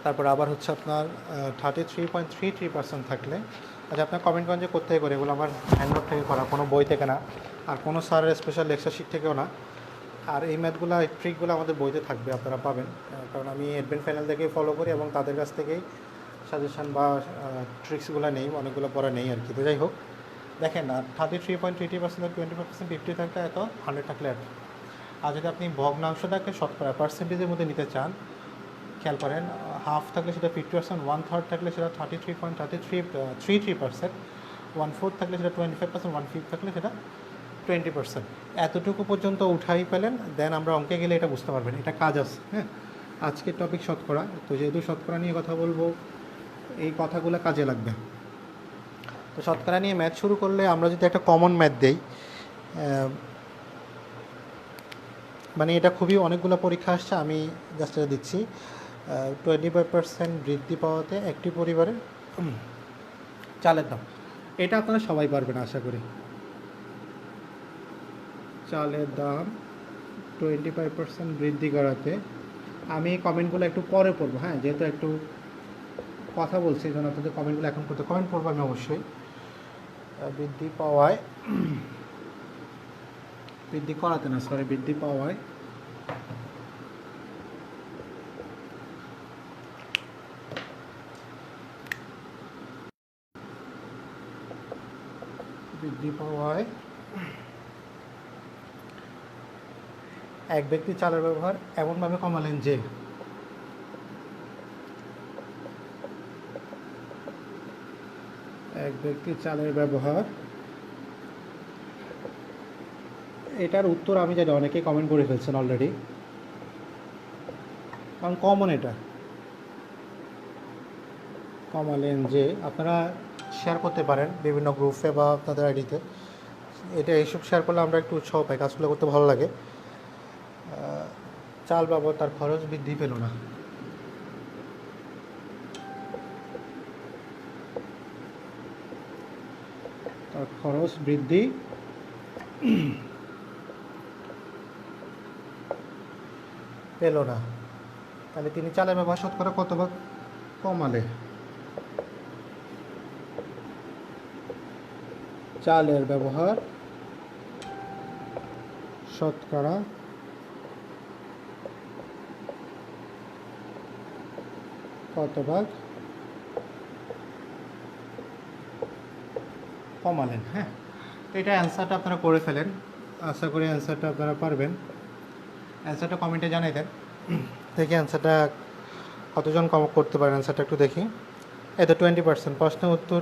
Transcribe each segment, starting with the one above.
তারপর আবার হচ্ছে আপনার 33.33% থাকলে, আচ্ছা আপনার কমেন্ট করেন যে কোথেকে করে, এগুলো আমার হ্যান্ডনোট থেকে করা, কোনো বই থেকে না, আর কোনো স্যারের স্পেশাল লেকচার শিট থেকেও না। আর এই ম্যাথগুলো, এই ট্রিকগুলো আমাদের বইতে থাকবে, আপনারা পাবেন, কারণ আমি অ্যাডভেন্ট ফাইনাল থেকেই ফলো করি এবং তাদের কাছ থেকেই সাজেশান বা ট্রিক্সগুলো নেই, অনেকগুলো পড়া নেই আর কি। তো যাই হোক, দেখেন না 33.30%, 25% 50 থাকলে এত, 100 থাকলে এত। আর যদি আপনি ভগ্নাংশটাকে শতকরা পার্সেন্টেজের মধ্যে নিতে চান, খেয়াল করেন, হাফ থাকলে সেটা 50%, 1/3 থাকলে সেটা 33.33%, 1/4 থাকলে সেটা 25%, 1/5 থাকলে সেটা 20%। এতটুকু পর্যন্ত উঠাই পেলেন, দেন আমরা অঙ্কে গেলে এটা বুঝতে পারবেন, এটা কাজ আছে। হ্যাঁ, আজকের টপিক শতকরা, তো যেহেতু শতকরা নিয়ে কথা বলবো, এই কথাগুলো কাজে লাগবে। তো শতকরা নিয়ে ম্যাথ শুরু করলে আমরা যদি একটা কমন ম্যাথ দেই, মানে এটা খুবই অনেকগুলো পরীক্ষা আসছে, আমি জাস্ট এটা দিচ্ছি। 25% বৃদ্ধি পাওয়াতে একটি পরিবারের চালের দাম, এটা আপনারা সবাই পারবেন আশা করি। চালের দাম 25% বৃদ্ধি করাতে, আমি কমেন্টগুলো একটু পরে পড়বো, হ্যাঁ, যেহেতু একটু কথা বলছি এই জন্য আপনাদের কমেন্টগুলো এখন করতে, কমেন্ট পড়বো আমি অবশ্যই। বৃদ্ধি পাওয়ায়, বৃদ্ধি করাতে না, সরি, বৃদ্ধি পাওয়ায় এক ব্যক্তি চালের ব্যবহার এমনভাবে কমালেন যে এক ব্যক্তি চালের ব্যবহার, এটার উত্তর আমি জানি অনেকেই কমেন্ট করে ফেলছেন অলরেডি, কারণ কমন এটা। কমালেন যে, আপনারা শেয়ার করতে পারেন বিভিন্ন গ্রুপে বা আপনাদের আইডিতে, এটা এইসব শেয়ার করলে আমরা একটু উৎসাহ পাই, কাজগুলো করতে ভালো লাগে। চাল বাবদ তার খরচ বৃদ্ধি পেল না, তার খরচ বৃদ্ধি পেল না, তাহলে তিনি চালের ব্যবহার শতকরা কত ভাগ কমালে? চালের ব্যবহার শতকরা কত ভাগ কমালেন? হ্যাঁ, তো এটা অ্যান্সারটা আপনারা করে ফেলেন, আশা করি অ্যান্সারটা আপনারা পারবেন। অ্যান্সারটা কমেন্টে জানাই দেন, দেখি অ্যান্সারটা কতজন করতে পারেন, অ্যান্সারটা একটু দেখি। এই তো 20%, প্রশ্নের উত্তর,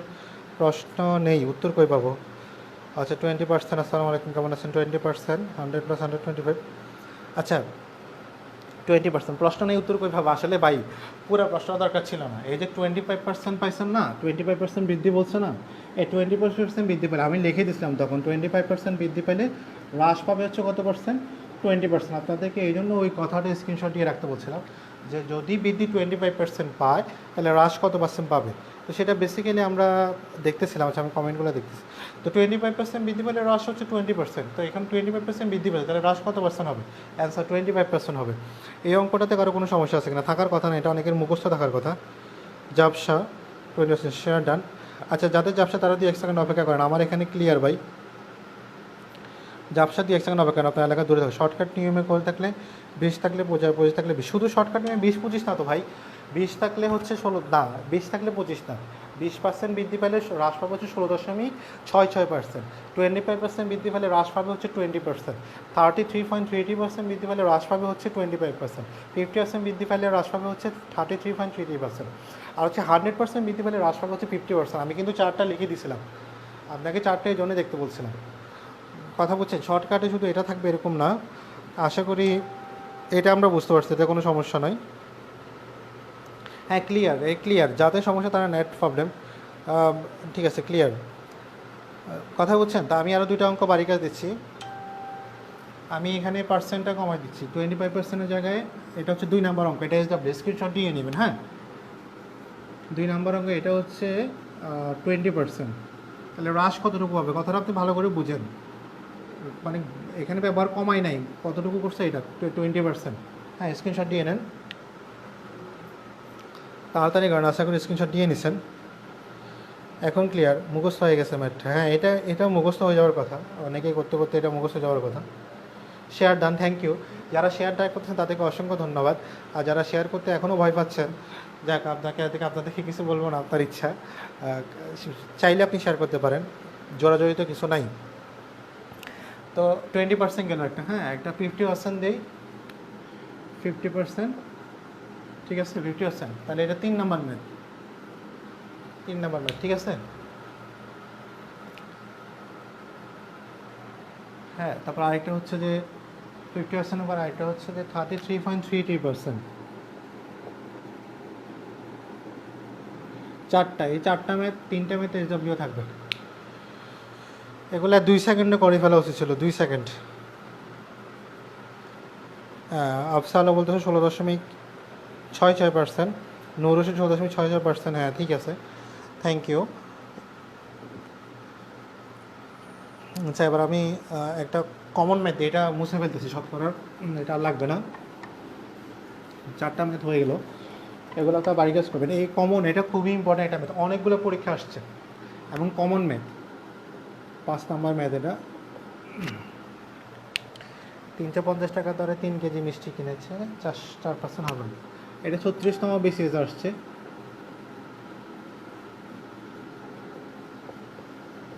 প্রশ্ন নেই, উত্তর কই পাবো? আচ্ছা 20%, আসসালামু আলাইকুম, কেমন আছেন? 20%, 100 + 125, আচ্ছা 20%, প্রশ্ন নেই, উত্তর কই পাবো? আসলে ভাই পুরো প্রশ্ন দরকার ছিল না, এই যে 25% পাইছেন না, 25% বৃদ্ধি বলছে না, এই 20% বৃদ্ধি পেলে, আমি লিখে দিয়েছিলাম তখন 25% বৃদ্ধি পেলে হ্রাস পাবে হচ্ছে কত পার্সেন্ট? 20%। আপনাদেরকে এই জন্য ওই কথাটা স্ক্রিনশট দিয়ে রাখতে বলছিলাম, যে যদি বৃদ্ধি 25% পায় তাহলে হ্রাস কত পার্সেন্ট পাবে। তো সেটা বেসিক্যালি আমরা দেখতেছিলাম, আচ্ছা আমি কমেন্টগুলো দেখতেছি। তো 25% বৃদ্ধি পেলে হ্রাস হচ্ছে 20%, তো এখানে 25% বৃদ্ধি পেলে তাহলে হ্রাস কত পার্সেন্ট হবে? অ্যান্সার 25% হবে। এই অঙ্কটাতে কারো কোনো সমস্যা আছে কিনা? থাকার কথা না, এটা অনেকের মুখস্থ থাকার কথা। জাবসা 20% শেয়ার ডান। আচ্ছা যাদের জাবসা তারা দিয়ে 1 সেকেন্ড অপেক্ষা করেন, আমার এখানে ক্লিয়ার ভাই। জাবসা দিয়ে 1 সেকেন্ড অপেক্ষা করেন, আপনার এলাকা দূরে থাকে। শর্টকাট নিয়মে করে থাকলে 20 থাকলে 25 থাকলে 20, শুধু শর্টকাট নিয়মে 20-25 না তো ভাই, 20 থাকলে হচ্ছে 16 না, 20 থাকলে 25 না, 20% বৃদ্ধি পেলে হ্রাস পাবে হচ্ছে 16.66%, 25% বৃদ্ধি পেলে হ্রাস পাবে হচ্ছে 20%, 33.30% বৃদ্ধি পেলে হ্রাস পাবে হচ্ছে 25%, 50% বৃদ্ধি পেলে হ্রাস পাবে হচ্ছে 33.30%, আর হচ্ছে 100% বৃদ্ধি পেলে হ্রাস পাবে হচ্ছে 50%। আমি কিন্তু চারটা লিখে দিয়েছিলাম, আপনাকে চারটা এই জন্য দেখতে বলছিলাম। কথা বলছেন, শর্টকাটে শুধু এটা থাকবে এরকম না, আশা করি এটা আমরা বুঝতে পারছি, এতে কোনো সমস্যা নয়। হ্যাঁ ক্লিয়ার, এই ক্লিয়ার, যাদের সমস্যা তারা নেট প্রবলেম, ঠিক আছে ক্লিয়ার, কথা বলছেন। তা আমি আরও 2টা অঙ্ক বাড়ি কাজ দিচ্ছি, আমি এখানে পার্সেন্টটা কমাই দিচ্ছি 25%-এর জায়গায়, এটা হচ্ছে 2 নম্বর অঙ্ক, এটা SW স্ক্রিনশট দিয়ে নেবেন। হ্যাঁ 2 নম্বর অঙ্ক, এটা হচ্ছে 20%, তাহলে হ্রাস কতটুকু হবে? কথাটা আপনি ভালো করে বুঝেন, মানে এখানে ব্যবহার কমাই নাই, কতটুকু করছে এটা 20%। হ্যাঁ স্ক্রিনশট দিয়ে নেন। তাড়াতাড়ি করেন, আশা করি স্ক্রিনশট দিয়ে নিছেন। এখন ক্লিয়ার, মুখস্থ হয়ে গেছে ম্যাথটা। হ্যাঁ, এটা মুখস্থ হয়ে যাওয়ার কথা, অনেকেই করতে করতে এটা মুখস্থ যাওয়ার কথা। Share done, thank you. যারা শেয়ারটা করতেছেন তাদেরকে অসংখ্য ধন্যবাদ। আর যারা শেয়ার করতে এখনও ভয় পাচ্ছেন, যাক, আপনাদেরকে কিছু বলবো না, আপনার ইচ্ছা। চাইলে আপনি শেয়ার করতে পারেন, জোরাজড়িত কিছু নাই। তো 20% গেল একটা, হ্যাঁ, একটা 50% দেই, 50%, ঠিক আছে, 50%। তাহলে এটা 3 নাম্বার ম্যাথ, 3 নাম্বার ম্যাথ, ঠিক আছে। হ্যাঁ, তারপর আরেকটা হচ্ছে যে 50% উপর আরেকটা হচ্ছে যে 33.33%। চারটা, এই 4টা ম্যাথ, 3টা ম্যাথ SW থাকবে। এগুলো 2 সেকেন্ডে করে ফেলা উচিত ছিল, 2 সেকেন্ড। আফসালো বলতেছে 16.66%, নৌরশিদ 16.66%। হ্যাঁ, ঠিক আছে, থ্যাংক ইউ। আচ্ছা, এবার আমি একটা কমন ম্যাথ, এটা মুছে ফেলতেছি শতকরা, এটা আর লাগবে না। 4টা ম্যাথ হয়ে গেল, এগুলো আপনার বাড়ি কাজ করবেন। এই কমন, এটা খুবই ইম্পর্ট্যান্ট একটা ম্যাথ, অনেকগুলো পরীক্ষা আসছে এবং কমন ম্যাথ, 5 নাম্বার ম্যাথ এটা। 350 টাকা দরে 3 কেজি মিষ্টি কিনেছে, 4% হবে। এটা 36তম BCS আসছে।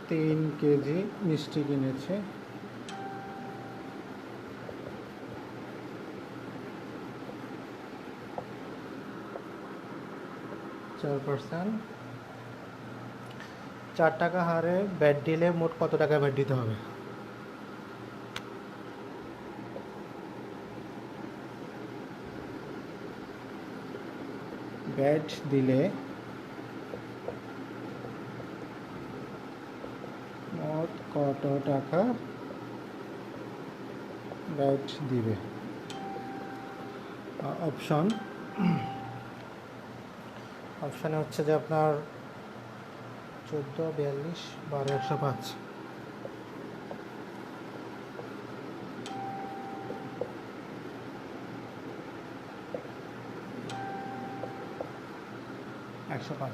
3 কেজি মিষ্টি কিনেছে, 4%। 4 টাকা হারে ব্যাট দিলে মোট কত টাকা ব্যাট দিতে হবে? ব্যাট দিলে মোট কত টাকা ব্যাট দিবে? অপশানে হচ্ছে যে আপনার 14, 42, 12, 105।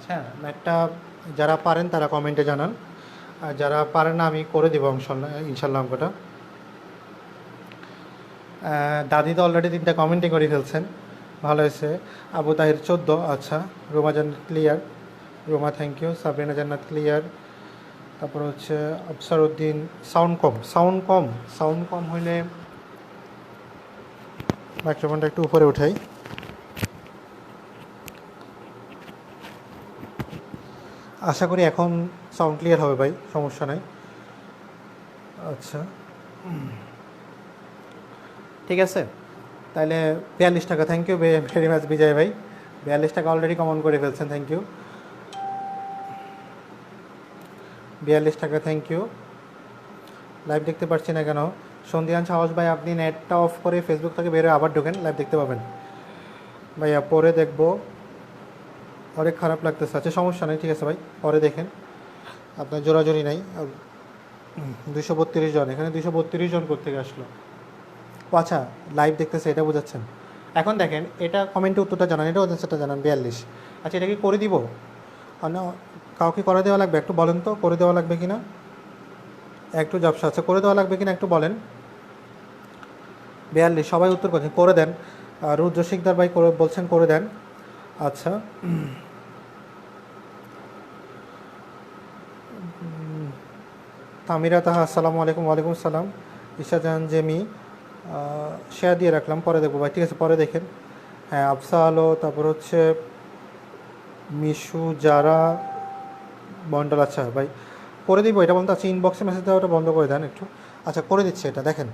হ্যাঁ, ম্যাথটা যারা পারেন তারা কমেন্টে জানান, আর যারা পারেন না আমি করে দেবো ইনশাল্লাহ অঙ্কটা। দাদি তো অলরেডি 3টা কমেন্টে করে ফেলছেন, ভালো হয়েছে। আবু তাহির 14, আচ্ছা। Roma Jannat clear, Roma thank you. Sabrina Jannat clear. তারপর হচ্ছে আফসার উদ্দিন, সাউন্ড কম হইলে মাইক্রোফোনটা একটু উপরে উঠাই। আশা করি এখন সাউন্ড ক্লিয়ার হবে ভাই, সমস্যা নাই। আচ্ছা, ঠিক আছে, তাহলে 42 টাকা, থ্যাংক ইউ ভেরি মাচ বিজয় ভাই। 42 টাকা অলরেডি কমন করে ফেলছেন, থ্যাংক ইউ। 42 টাকা, থ্যাংক ইউ। লাইভ দেখতে পাচ্ছি না কেন? সন্ধিয়ান সাহস ভাই, আপনি নেটটা অফ করে ফেসবুক থেকে বেরোয় আবার ঢোকেন, লাইভ দেখতে পাবেন। ভাইয়া পরে দেখবো, অনেক খারাপ লাগতেছে। আচ্ছা, সমস্যা নেই, ঠিক আছে ভাই, পরে দেখেন, আপনার জোরাজোরি নাই। 232 জন, এখানে 232 জন কোত্থেকে আসলো? আচ্ছা, লাইভ দেখতেছে এটা বোঝাচ্ছেন। এখন দেখেন, এটা কমেন্টে উত্তরটা জানান, এটা সেটা জানান 42। আচ্ছা, এটা কি করে দিব? কাউকে করে দেওয়া লাগবে? একটু বলেন তো, করে দেওয়া লাগবে কি না? একটু জাবসা, আচ্ছা, করে দেওয়া লাগবে কি না একটু বলেন। 42, সবাই উত্তর করছেন, করে দেন। রুদ্র শিকদার ভাই বলছেন করে দেন। আচ্ছা, তামিরা তাহা, আসসালামু আলাইকুম। ওয়ালাইকুম সালাম। ইশাজাহান জেমি, শেয়ার দিয়ে রাখলাম, পরে দেখবো ভাই, ঠিক আছে, পরে দেখেন। হ্যাঁ, আফসা আলো, তারপর হচ্ছে মিশু, যারা বন্ডল, আচ্ছা ভাই করে দিব এটা বলতে। আচ্ছা, ইনবক্সে মেসেজ দেওয়া ওটা বন্ধ করে দেন একটু। আচ্ছা, করে দিচ্ছে এটা, দেখেন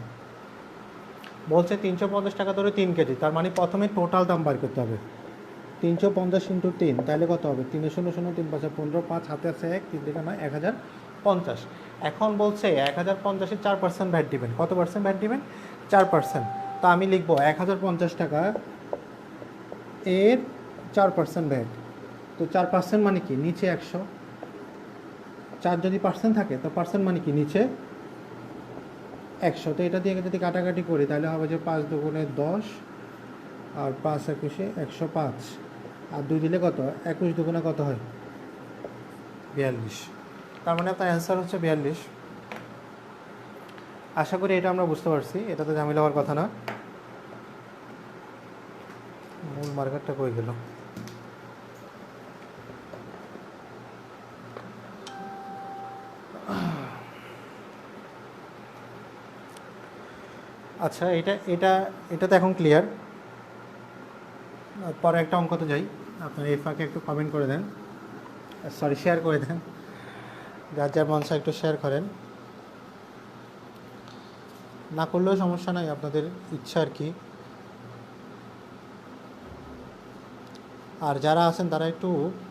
বলছে 350 টাকা ধরে 3 কেজি, তার মানে প্রথমে টোটাল দাম বার করতে হবে। 350 × 3, তাহলে কত হবে? 3 0 0 3 5 15, 5 হাতে আছে 1, 3 থেকে 9, 1050। এখন বলছে 1050-এর 4% ভ্যাট দিবেন। কত পার্সেন্ট ভ্যাট দিবেন? 4%। তো আমি লিখবো 1050 টাকা এর 4% ভ্যাট। তো 4% মানে কি? নিচে 100। 4 যদি পার্সেন্ট থাকে তো পার্সেন্ট মানে কি? নিচে 100। তো এটা দিয়ে যদি কাটাকাটি করি তাহলে হবে যে 5 × 2 = 10, আর 5 × 21 = 105। আর 2 দিলে কত, 21 দুগুণে কত হয়, 42। তার মানে আপনার অ্যান্সার হচ্ছে 42। আশা করি এটা আমরা বুঝতে পারছি, এটা তো ঝামেলা হওয়ার কথা না। মূল মার্কারটা কই গেল? আচ্ছা, এটা এটা এটা তো এখন ক্লিয়ার। পরে একটা অঙ্কতে যাই। আপনার এই ফাঁকে একটু কমেন্ট করে দেন, সরি শেয়ার করে দেন, যার যার মন চায় একটু শেয়ার করেন, না করলেও সমস্যা নাই, আপনাদের ইচ্ছা আর কি। আর যারা আছেন তারা একটু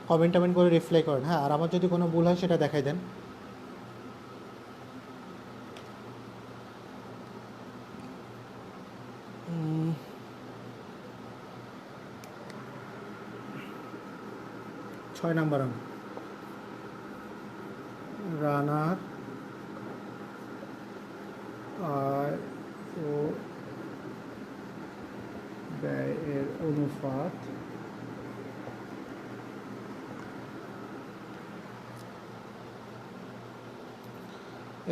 কমেন্ট করে রিপ্লাই করেন, হ্যাঁ। আর আমার যদি কোনো ভুল হয় সেটা দেখাই দেন। ছয় নম্বর অঙ্ক, রানার আয় ও ব্যয়ের অনুপাত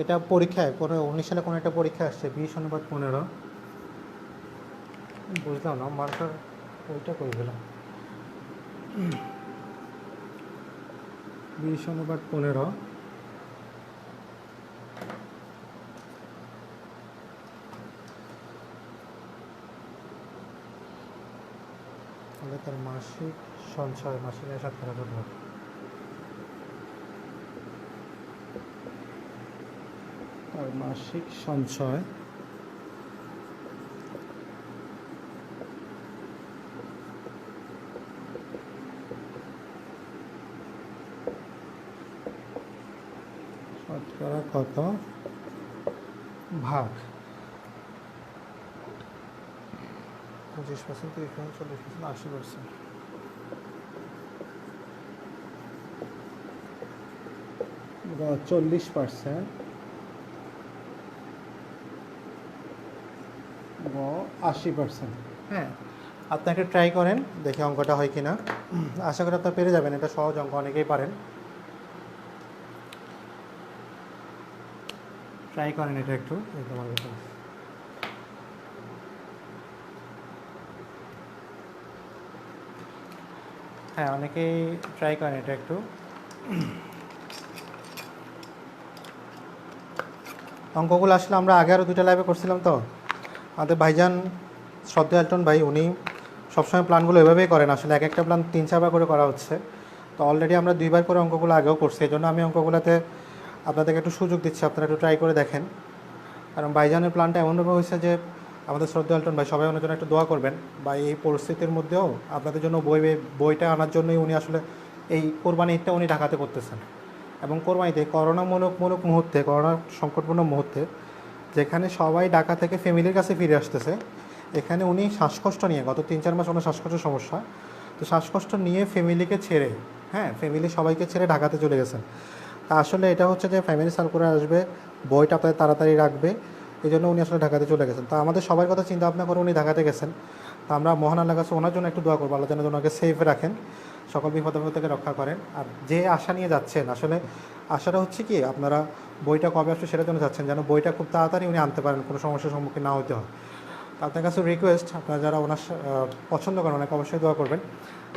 এটা পরীক্ষায় কোনো 19 সালে কোনো একটা পরীক্ষা আসছে 20/15। বুঝলাম না মার্কার ওইটা করে গেলাম। 20/15 তাহলে তার মাসিক সঞ্চয়, মাসিক আয় 70,000 টাকা। তার মাসিক সঞ্চয় শতকরা কত ভাগ? 25% থেকে 40%, 80%। গ 40%, গ 80%। হ্যাঁ, আপনি একটা ট্রাই করেন, দেখে অঙ্কটা হয় কি না। আশা করি আপনারা পেরে যাবেন, এটা সহজ অঙ্ক, অনেকেই পারেন। ট্রাই করেন এটা একটু, একদম আগে। হ্যাঁ, অনেকেই ট্রাই করেন এটা একটু। অঙ্কগুলো আসলে আমরা আগে আরও 2টা লাইভে করছিলাম, তো আমাদের ভাইজান শ্রদ্ধা এলটন ভাই উনি সবসময় প্ল্যানগুলো এভাবেই করেন। আসলে এক একটা প্ল্যান 3-4বার করে করা হচ্ছে, তো অলরেডি আমরা 2বার করে অঙ্কগুলো আগেও করছি। এই জন্য আমি অঙ্কগুলোতে আপনাদেরকে একটু সুযোগ দিচ্ছি, আপনারা একটু ট্রাই করে দেখেন। কারণ ভাইজানের প্ল্যানটা এমনভাবে হয়েছে যে আমাদের শ্রদ্ধা এলটন ভাই, সবাই ওনার জন্য একটু দোয়া করবেন। বা এই পরিস্থিতির মধ্যেও আপনাদের জন্য বইটা আনার জন্যই উনি আসলে এই কোরবানি ঈদটা উনি ঢাকাতে করতেছেন। এবং কোরবানিতে করোনামূলক মুহূর্তে, করোনা সংকটপূর্ণ মুহূর্তে, যেখানে সবাই ঢাকা থেকে ফ্যামিলির কাছে ফিরে আসতেছে, এখানে উনি শ্বাসকষ্ট নিয়ে, গত 3-4 মাস ওনার শ্বাসকষ্টের সমস্যা, তো শ্বাসকষ্ট নিয়ে ফ্যামিলিকে ছেড়ে, হ্যাঁ ফ্যামিলি সবাইকে ছেড়ে ঢাকাতে চলে গেছেন। তা আসলে এটা হচ্ছে যে ফ্যামিলি সার্কুলার আসবে, বইটা আপনাদের তাড়াতাড়ি রাখবে, এই জন্য উনি আসলে ঢাকাতে চলে গেছেন। তা আমাদের সবার কথা চিন্তা ভাবনা করে উনি ঢাকাতে গেছেন। তা আমরা মহান আল্লাহর কাছে ওনার জন্য একটু দোয়া করবো, আল্লাহ যেন ওনাকে সেফ রাখেন, সকল বিপদ থেকে রক্ষা করেন। আর যে আশা নিয়ে যাচ্ছেন, আসলে আশাটা হচ্ছে কি, আপনারা বইটা কবে আসবে সেটার জন্য যাচ্ছেন, যেন বইটা খুব তাড়াতাড়ি উনি আনতে পারেন, কোনো সমস্যার সম্মুখীন না হতে হয়। আপনার কাছে রিকোয়েস্ট, আপনারা যারা ওনার পছন্দ করেন ওনাকে অবশ্যই দোয়া করবেন।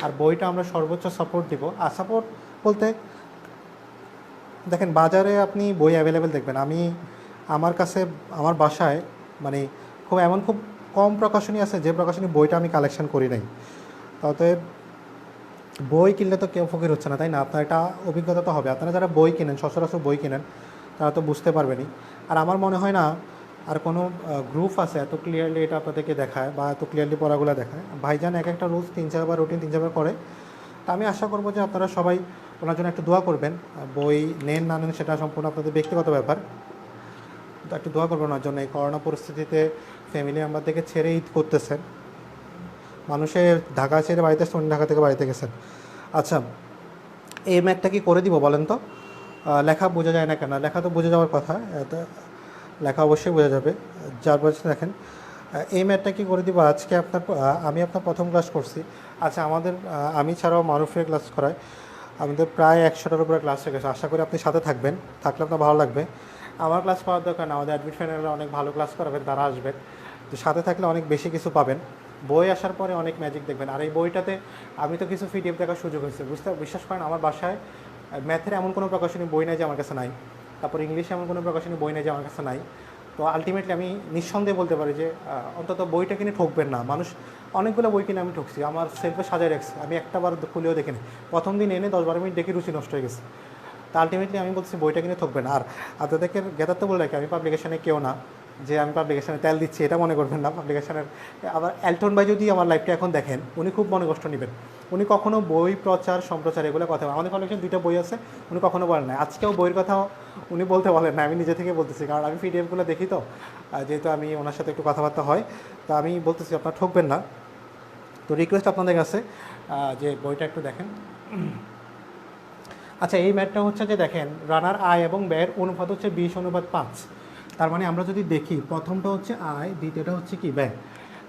আর বইটা আমরা সর্বোচ্চ সাপোর্ট দিব। আর সাপোর্ট বলতে দেখেন, বাজারে আপনি বই অ্যাভেলেবেল দেখবেন, আমি আমার কাছে আমার বাসায় মানে খুব কম প্রকাশনী আছে যে প্রকাশনী বইটা আমি কালেকশন করি নাই। অতএব বই কিনলে তো কেউ ফকির হচ্ছে না, তাই না? আপনার একটা অভিজ্ঞতা তো হবে। আপনারা যারা বই কিনেন, সচরাচর বই কিনেন, তারা তো বুঝতে পারবেনই। আর আমার মনে হয় না আর কোনো গ্রুপ আছে এত ক্লিয়ারলি এটা আপনাদেরকে দেখায় বা এত ক্লিয়ারলি পড়াগুলো দেখায়। ভাইজান এক একটা রুলস 3-4বার, রুটিন 3-4বার করে। তা আমি আশা করবো যে আপনারা সবাই ওনার জন্য একটু দোয়া করবেন। বই নেন না নেন সেটা সম্পূর্ণ আপনাদের ব্যক্তিগত ব্যাপার, তো একটু দোয়া করবেন ওনার জন্য। এই করোনা পরিস্থিতিতে ফ্যামিলি মেম্বারদেরকে ছেড়ে ঈদ করতেছেন, মানুষের ঢাকা ছেড়ে বাড়িতে আসছে, উনি ঢাকা থেকে বাড়িতে গেছেন। আচ্ছা, এই ম্যাথটা কি করে দিব বলেন তো? লেখা বোঝা যায় না কেন? লেখা তো বুঝে যাওয়ার কথা, লেখা অবশ্যই বোঝা যাবে। যার বলছে দেখেন, এই ম্যাথটা কি করে দিব আজকে আপনার, আমি আপনার প্রথম ক্লাস করছি, আচ্ছা, আমাদের আমি ছাড়াও মারুফের ক্লাস করায়, আমাদের প্রায় 100টার উপরে ক্লাস হয়ে গেছে। আশা করি আপনি সাথে থাকবেন, থাকলে আপনার ভালো লাগবে। আমার ক্লাস করার দরকার না, আমাদের অ্যাডমিট ফাইনালে অনেক ভালো ক্লাস করাবেন, তারা আসবেন। তো সাথে থাকলে অনেক বেশি কিছু পাবেন, বই আসার পরে অনেক ম্যাজিক দেখবেন। আর এই বইটাতে আমি তো কিছু পিডিএফ দেখার সুযোগ হয়েছে, বিশ্বাস করেন আমার বাসায় ম্যাথের এমন কোনো প্রকাশনী বই নাই যে আমার কাছে নাই, তারপর ইংলিশে এমন কোনো প্রকাশনী বই নেই যে আমার কাছে নাই। তো আলটিমেটলি আমি নিঃসন্দেহে বলতে পারি যে অন্তত বইটা কিনে ঠকবেন না। মানুষ অনেকগুলো বই কিনে আমি ঠকছি, আমার সেলফে সাজায় রাখছি, আমি একটা বার খুলেও দেখিনি, প্রথম দিন এনে 10-12 মিনিট দেখে রুচি নষ্ট হয়ে গেছে। তো আলটিমেটলি আমি বলছি বইটা কিনে ঠকবেন না। আর আপনাদেরকে জ্ঞাতার্থ বলে রাখি, আমি পাবলিকেশনে কেউ না যে আমি পাবলিকেশনে তেল দিচ্ছি, এটা মনে করবেন না। পাবলিকেশনের আবার এলটন ভাই যদি আমার লাইফটা এখন দেখেন, উনি খুব মনে কষ্ট নেবেন। উনি কখনো বই প্রচার সম্প্রচার এগুলো কথা বলেন, আমাদের পাবলিকেশন 2টা বই আছে, উনি কখনো বলেন না। আজকেও বইয়ের কথাও উনি বলতে বলেন না, আমি নিজে থেকে বলতেছি, কারণ আমি পিডিএফগুলো দেখি তো, যেহেতু আমি ওনার সাথে একটু কথাবার্তা হয়, তো আমি বলতেছি আপনারা ঠকবেন না। তো রিকোয়েস্ট আপনাদের কাছে যে বইটা একটু দেখেন। আচ্ছা, এই ম্যাথটা হচ্ছে যে দেখেন, রানার আয় এবং ব্যয়ের অনুপাত হচ্ছে 20:5। তার মানে আমরা যদি দেখি, প্রথমটা হচ্ছে আয়, দ্বিতীয়টা হচ্ছে কি ব্যয়।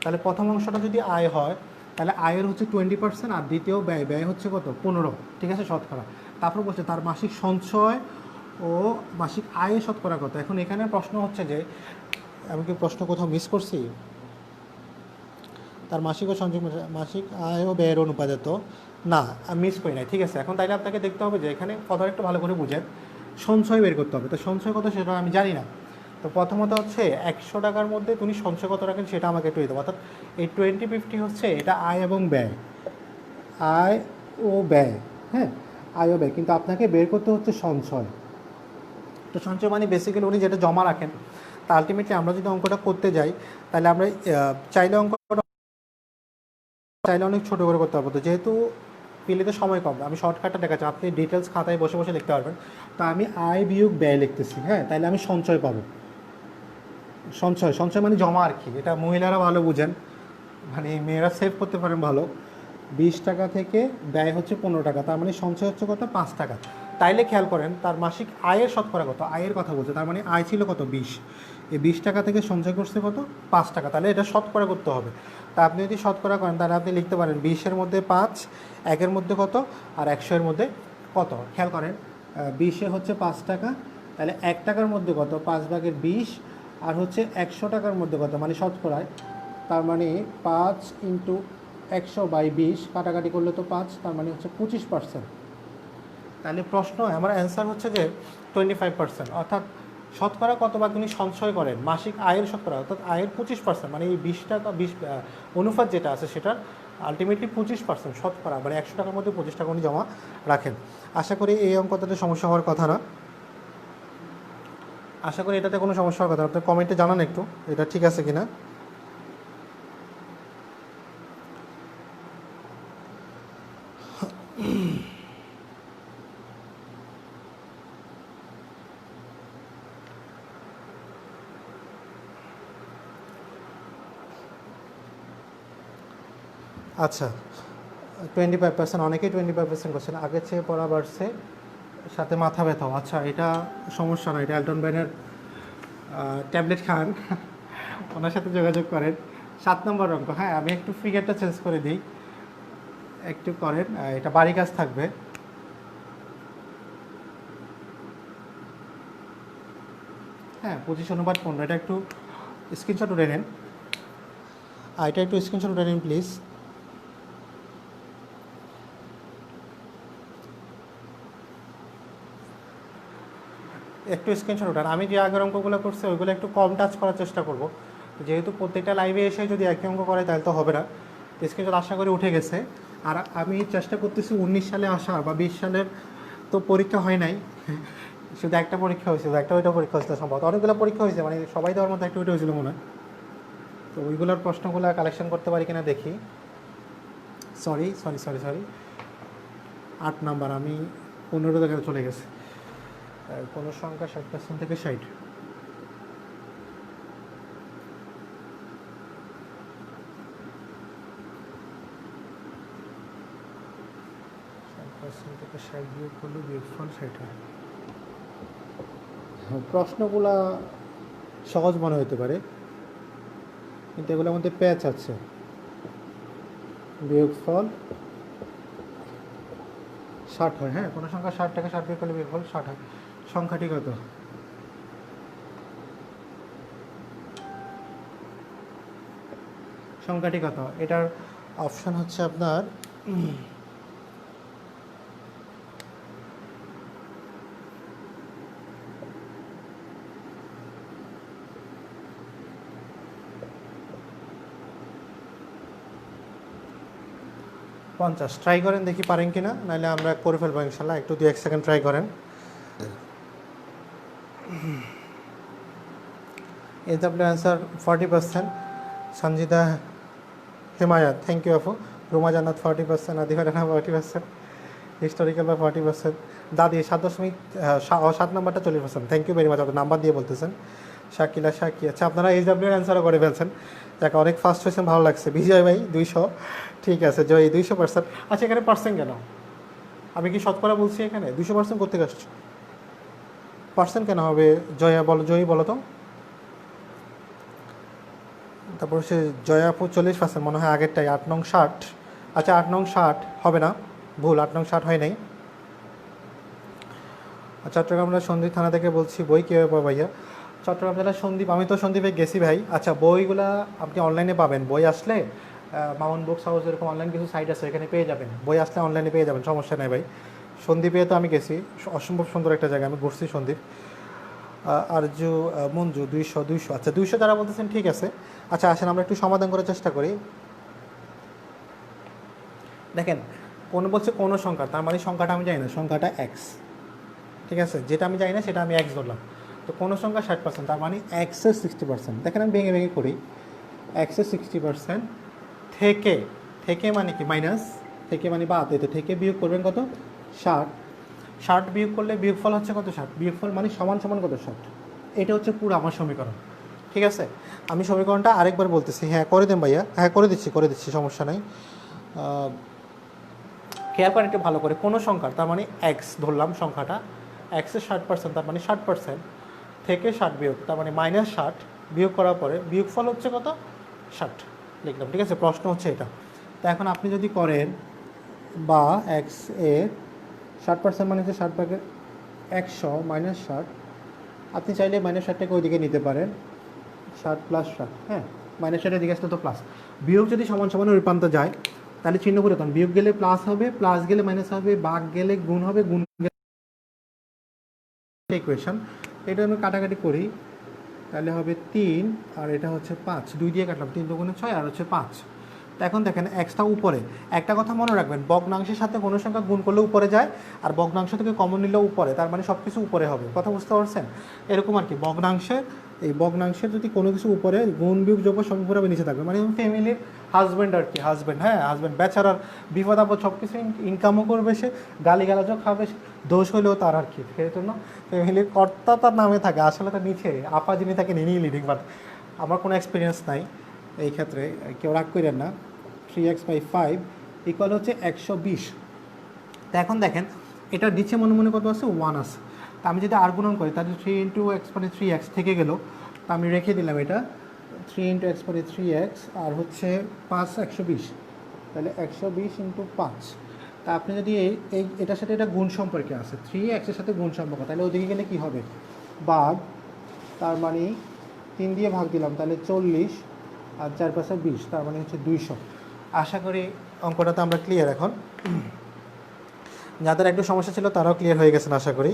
তাহলে প্রথম অংশটা যদি আয় হয়, তাহলে আয়ের হচ্ছে 20%, আর দ্বিতীয় ব্যয় হচ্ছে কত 15, ঠিক আছে, শতকরা। তারপর বলছে তার মাসিক সঞ্চয় ও মাসিক আয়ের শতকরা কত। এখন এখানে প্রশ্ন হচ্ছে যে, আমি কি প্রশ্ন কোথাও মিস করছি? তার মাসিক ও সঞ্চয় মাসিক আয় ও ব্যয়ের অনুপাতে, তো না, আমি মিস করি নাই, ঠিক আছে। এখন তাইলে আপনাকে দেখতে হবে যে এখানে কথাটা একটু ভালো করে বুঝেন, সঞ্চয় বের করতে হবে। তো সঞ্চয় কত সেটা আমি জানি না। তো প্রথমত হচ্ছে 100 টাকার মধ্যে তুমি সঞ্চয় কত রাখেন সেটা আমাকে একটু দিতে হবে। অর্থাৎ এই 20-50 হচ্ছে এটা আয় এবং ব্যয়, আয় ও ব্যয়, হ্যাঁ, আয় ও ব্যয়, কিন্তু আপনাকে বের করতে হচ্ছে সঞ্চয়। তো সঞ্চয় মানে বেসিক্যালি উনি যেটা জমা রাখেন। তা আলটিমেটলি আমরা যদি অঙ্কটা করতে যাই, তাহলে আমরা চাইলে অনেক ছোটো করে করতে পারবো। তো যেহেতু পিলিতে সময় কম, আমি শর্টকাটটা দেখাচ্ছি, আপনি ডিটেলস খাতায় বসে বসে লিখতে পারবেন। তো আমি আয় বিয়োগ ব্যয় লিখতেছি, হ্যাঁ, তাহলে আমি সঞ্চয় পাবো। সঞ্চয় মানে জমা আর কি, এটা মহিলারা ভালো বুঝেন, মানে মেয়েরা সেভ করতে পারেন ভালো। 20 টাকা থেকে ব্যয় হচ্ছে 15 টাকা, তার মানে সঞ্চয় হচ্ছে কত 5 টাকা। তাইলে খেয়াল করেন তার মাসিক আয়ের শতকরা কত, আয়ের কথা বলছে, তার মানে আয় ছিল কত 20, এই 20 টাকা থেকে সঞ্চয় করছে কত 5 টাকা, তাহলে এটা শতকরা করতে হবে। তা আপনি যদি শতকরা করেন তাহলে আপনি লিখতে পারেন 20-এর মধ্যে 5, 1-এর মধ্যে কত, আর 100-এর মধ্যে কত। খেয়াল করেন 20-এ হচ্ছে 5 টাকা, তাহলে 1 টাকার মধ্যে কত 5/20, আর হচ্ছে 100 টাকার মধ্যে কত, মানে শতকরায়, তার মানে 5x100/20 কাটাকাটি করলে তো 5, তার মানে হচ্ছে 25%। তাহলে প্রশ্ন আমার অ্যান্সার হচ্ছে যে 25%, অর্থাৎ শতকরা কত ভাগ উনি সঞ্চয় করেন মাসিক আয়ের শতকরা, অর্থাৎ আয়ের 25%, মানে এই 20 টাকা 20 অনুপাত যেটা আছে সেটার আলটিমেটলি 25% শতকরা, মানে 100 টাকার মধ্যে 25 টাকা উনি জমা রাখেন। আশা করি এই অঙ্কটাতে সমস্যা হওয়ার কথা না, আশা করি এটাতে কোনো সমস্যা হওয়ার কথা না। আপনি কমেন্টে জানান একটু এটা ঠিক আছে কিনা। আচ্ছা, 25%, অনেকেই 25% করছেন, আগের চেয়ে পড়া বাড়ছে, সাথে মাথা ব্যথাও। আচ্ছা, এটা সমস্যা না, এটা এলটন ব্যানের ট্যাবলেট খান, ওনার সাথে যোগাযোগ করেন। 7 নম্বর অঙ্ক, হ্যাঁ, আমি একটু ফিগারটা চেঞ্জ করে দিই, একটু করেন, এটা বাড়ি কাজ থাকবে। হ্যাঁ, 25:15, এটা একটু স্ক্রিনশট উঠে নেন, এটা একটু স্ক্রিনশট উঠে নিন প্লিজ। একটু স্ক্রিনশট উঠান। আমি যে আগের অঙ্কগুলো করছি ওইগুলো একটু কম টাচ করার চেষ্টা করব, যেহেতু প্রত্যেকটা লাইভে এসে যদি একই অঙ্ক করে তাহলে তো হবে না। স্ক্রিনশট আশা করি উঠে গেছে। আর আমি চেষ্টা করতেছি 19 সালে আসা বা 20 সালের তো পরীক্ষা হয় নাই, শুধু একটা পরীক্ষা হয়েছিল, একটা ওইটা পরীক্ষা হয়েছিল সম্ভবত, অনেকগুলো পরীক্ষা হয়েছে, মানে সবাই দেওয়ার মধ্যে একটা ওইটা হয়েছিল মনে হয়। তো ওইগুলোর প্রশ্নগুলো কালেকশন করতে পারি কিনা দেখি। সরি 8 নাম্বার, আমি 15 থেকে চলে গেছে। কোনো সংখ্যা 60% থেকে 60, থেকে 60 বিয়োগ করলে বিয়োগফল 60 হয়। প্রশ্নগুলা সহজ মনে হতে পারে, কিন্তু এগুলোর মধ্যে প্যাচ আছে। বিয়োগফল 60 হয়। হ্যাঁ, কোনো সংখ্যা 60 থেকে 60 বিয়োগ করলে বিয়োগফল 60 হয়। সংখ্যাটি কত? সংখ্যাটি কত? এটার অপশন হচ্ছে আপনার পঞ্চাশ। ট্রাই করেন দেখি পারেন কিনা, নাহলে আমরা করে ফেলবো ইনশাল্লাহ। একটু 2-1 সেকেন্ড ট্রাই করেন। is the answer 40%. Sanjida Himayat, thank you আপু। রুমা জান্নাত 40%, আদিফা রানা 40%, হিস্টোরিক্যাল বা 40%, দাদি 7 নাম্বারটা 40%। থ্যাংক ইউ ভেরি মাচ, আপনার নাম্বার দিয়ে বলতেছেন। শাকিলা শাকি, আচ্ছা আপনারা HW এর অ্যান্সারও করে ফেলছেন, যাকে অনেক ফাস্ট হয়েছেন, ভালো লাগছে। বিজয় ভাই 200, ঠিক আছে। জয় 200%। আচ্ছা এখানে পার্সেন্ট কেন? আমি কি শতকরা বলছি এখানে? 200% করতে আসছো, পার্সেন্ট কেন হবে? জয়া বলো, জয়ী বলো তো। তারপর হচ্ছে জয়াপু 40% মনে হয় আগেরটাই। 8 নং 60। আচ্ছা 8 নং 60 হবে না, ভুল, 8 নং 60 হয় নাই। চট্টগ্রাম সন্দ্বীপ থানা থেকে বলছি। বই কীভাবে পাবো ভাইয়া? চট্টগ্রাম জেলার সন্দ্বীপ, আমি তো সন্দ্বীপে গেছি ভাই। আচ্ছা বইগুলা আপনি অনলাইনে পাবেন, বই আসলে মাউন্ট বুকস হাউস এরকম অনলাইন কিছু সাইট আছে, এখানে পেয়ে যাবেন। বই আসলে অনলাইনে পেয়ে যাবেন, সমস্যা নেই ভাই। সন্দ্বীপে তো আমি গেছি, অসম্ভব সুন্দর একটা জায়গা, আমি ঘুরছি সন্দ্বীপ। আরজু মঞ্জু 200। আচ্ছা 200 যারা বলতেছেন ঠিক আছে। আচ্ছা আসেন আমরা একটু সমাধান করার চেষ্টা করি। দেখেন কোন বলছে কোনো সংখ্যা, তার মানে সংখ্যাটা আমি জানি না, সংখ্যাটা এক্স, ঠিক আছে। যেটা আমি জানি না সেটা আমি এক্স ধরলাম। তো কোনো সংখ্যা 60%, তার মানে এক্সের 60%। দেখেন আমি ভেঙে ভেঙে করি। এক্সের 60% থেকে, থেকে মানে কি মাইনাস, থেকে মানে বাদ, এতে থেকে বিয়োগ করবেন কত? 60। 60 বিয়োগ করলে বিয়োগফল হচ্ছে কত? 60। বিয়োগফল মানে সমান সমান কত? 60। এটা হচ্ছে পুরো আমার সমীকরণ, ঠিক আছে। আমি সমীকরণটা আরেকবার বলতেছি। হ্যাঁ করে দেন ভাইয়া, হ্যাঁ করে দিচ্ছি, সমস্যা নাই। খেয়াল করেন একটু ভালো করে। কোনো সংখ্যা, তার মানে এক্স ধরলাম সংখ্যাটা, এক্সের 60%, তার মানে 60% থেকে 60 বিয়োগ, তার মানে -60 বিয়োগ করার পরে বিয়োগফল হচ্ছে কত? 60 লিখলাম, ঠিক আছে। প্রশ্ন হচ্ছে এটা। তো এখন আপনি যদি করেন, বা এক্স এর 60% মানে হচ্ছে 60 / 100 -60, আপনি চাইলে -60টাকে ওইদিকে নিতে পারেন, 60 + 60, হ্যাঁ -60 দিকে আসলে তো প্লাস। বিয়োগ যদি সমান সমান রূপান্তর যায় তাহলে চিহ্ন পরিবর্তন, বিয়োগ গেলে প্লাস হবে, প্লাস গেলে মাইনাস হবে, ভাগ গেলে গুণ হবে, গুণ গেলে ইকুয়েশন। এটা আমি কাটাকাটি করি, তাহলে হবে 3 আর এটা হচ্ছে 5, 2 দিয়ে কাটলাম, 3 × 6 আর হচ্ছে 5। তো এখন দেখেন এক্সটা উপরে। একটা কথা মনে রাখবেন, ভগ্নাংশের সাথে কোনো সংখ্যা গুণ করলে উপরে যায়, আর ভগ্নাংশ থেকে কমন নিলেও উপরে, তার মানে সব কিছু উপরে হবে। কথা বুঝতে পারছেন? এরকম আর কি। ভগ্নাংশের যদি কোনো কিছু উপরে, গুণ বিয়োগ যোগ সব উপরে নিচে থাকবে, মানে ফ্যামিলির হাজব্যান্ড আর কি, হাজব্যান্ড, হ্যাঁ হাজব্যান্ড, বেচারার বিপদ আপদ সব কিছু ইনকামও করবে সে, গালিগালাজও খাবে, দোষ হলেও তার আর কি। সেই জন্য ফ্যামিলির কর্তা তার নামে থাকে, আসলে তার নিচে আপা যিনি তাকে নিয়েই লিডিং। বাট আমার কোনো এক্সপিরিয়েন্স নাই এই ক্ষেত্রে, কেউ রাগ করেন না। 3x/5 ইকুয়াল হচ্ছে 120। তো এখন দেখেন এটা নিচে মনে মনে কত আছে? 1 আছে। তা আমি যদি আর গুণন করি তাহলে 3 × x মানে 3x থেকে গেল, তা আমি রেখে দিলাম এটা 3 × x মানে 3x, আর হচ্ছে 5 120, তাহলে 120 × 5। তা আপনি যদি এটার সাথে এটা গুণ সম্পর্কে আছে, 3x এর সাথে গুণ সম্পর্ক, তাহলে ওদিকে গেলে কী হবে? ভাগ, তার মানে 3 দিয়ে ভাগ দিলাম, তাহলে 40, আর 4 × 5 = 20, তার মানে হচ্ছে 200। আশা করি অঙ্কটাতে আমরা ক্লিয়ার। এখন যাদের একটু সমস্যা ছিল তারাও ক্লিয়ার হয়ে গেছেন আশা করি।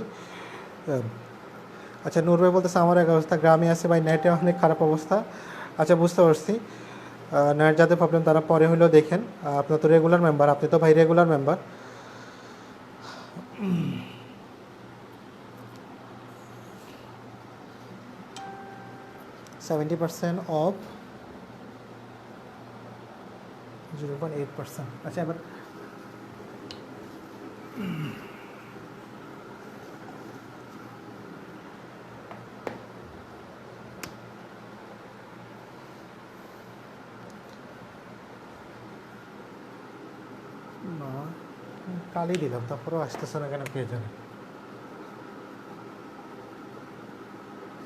আচ্ছা নূর ভাই বলতেছে আমার এক অবস্থা, গ্রামে আছে ভাই, নেটে অনেক খারাপ অবস্থা। আচ্ছা বুঝতে পারছি, নেট যাদের প্রবলেম তারা পরে হলেও দেখেন। আপনার তো রেগুলার মেম্বার, আপনি তো ভাই রেগুলার মেম্বার। %70 অফ 0.8%। আচ্ছা এবার না, কালই দিলাম, তারপরেও আসতেছে না কেন কে জানে।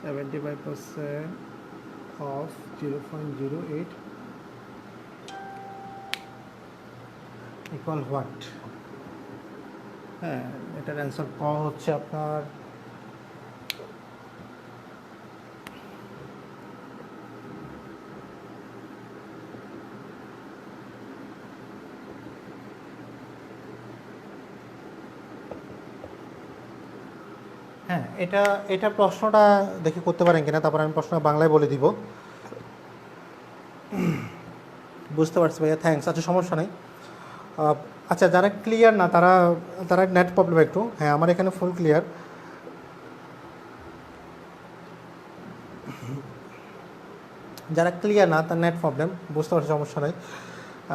75% অফ 0.08, ইকুয়াল হোয়াট? হ্যাঁ, এটার অ্যান্সার ক হচ্ছে আপনার হ্যাঁ, এটা প্রশ্নটা দেখি করতে পারেন কিনা, তারপর আমি প্রশ্ন বাংলায় বলে দিব। বুঝতে পারছি ভাইয়া, থ্যাঙ্কস। আচ্ছা, সমস্যা নেই। আচ্ছা, যারা ক্লিয়ার না তারা তারা নেট প্রবলেম একটু। হ্যাঁ, আমার এখানে ফুল ক্লিয়ার। যারা ক্লিয়ার না তার নেট প্রবলেম, বুঝতে পারছি, সমস্যা নেই।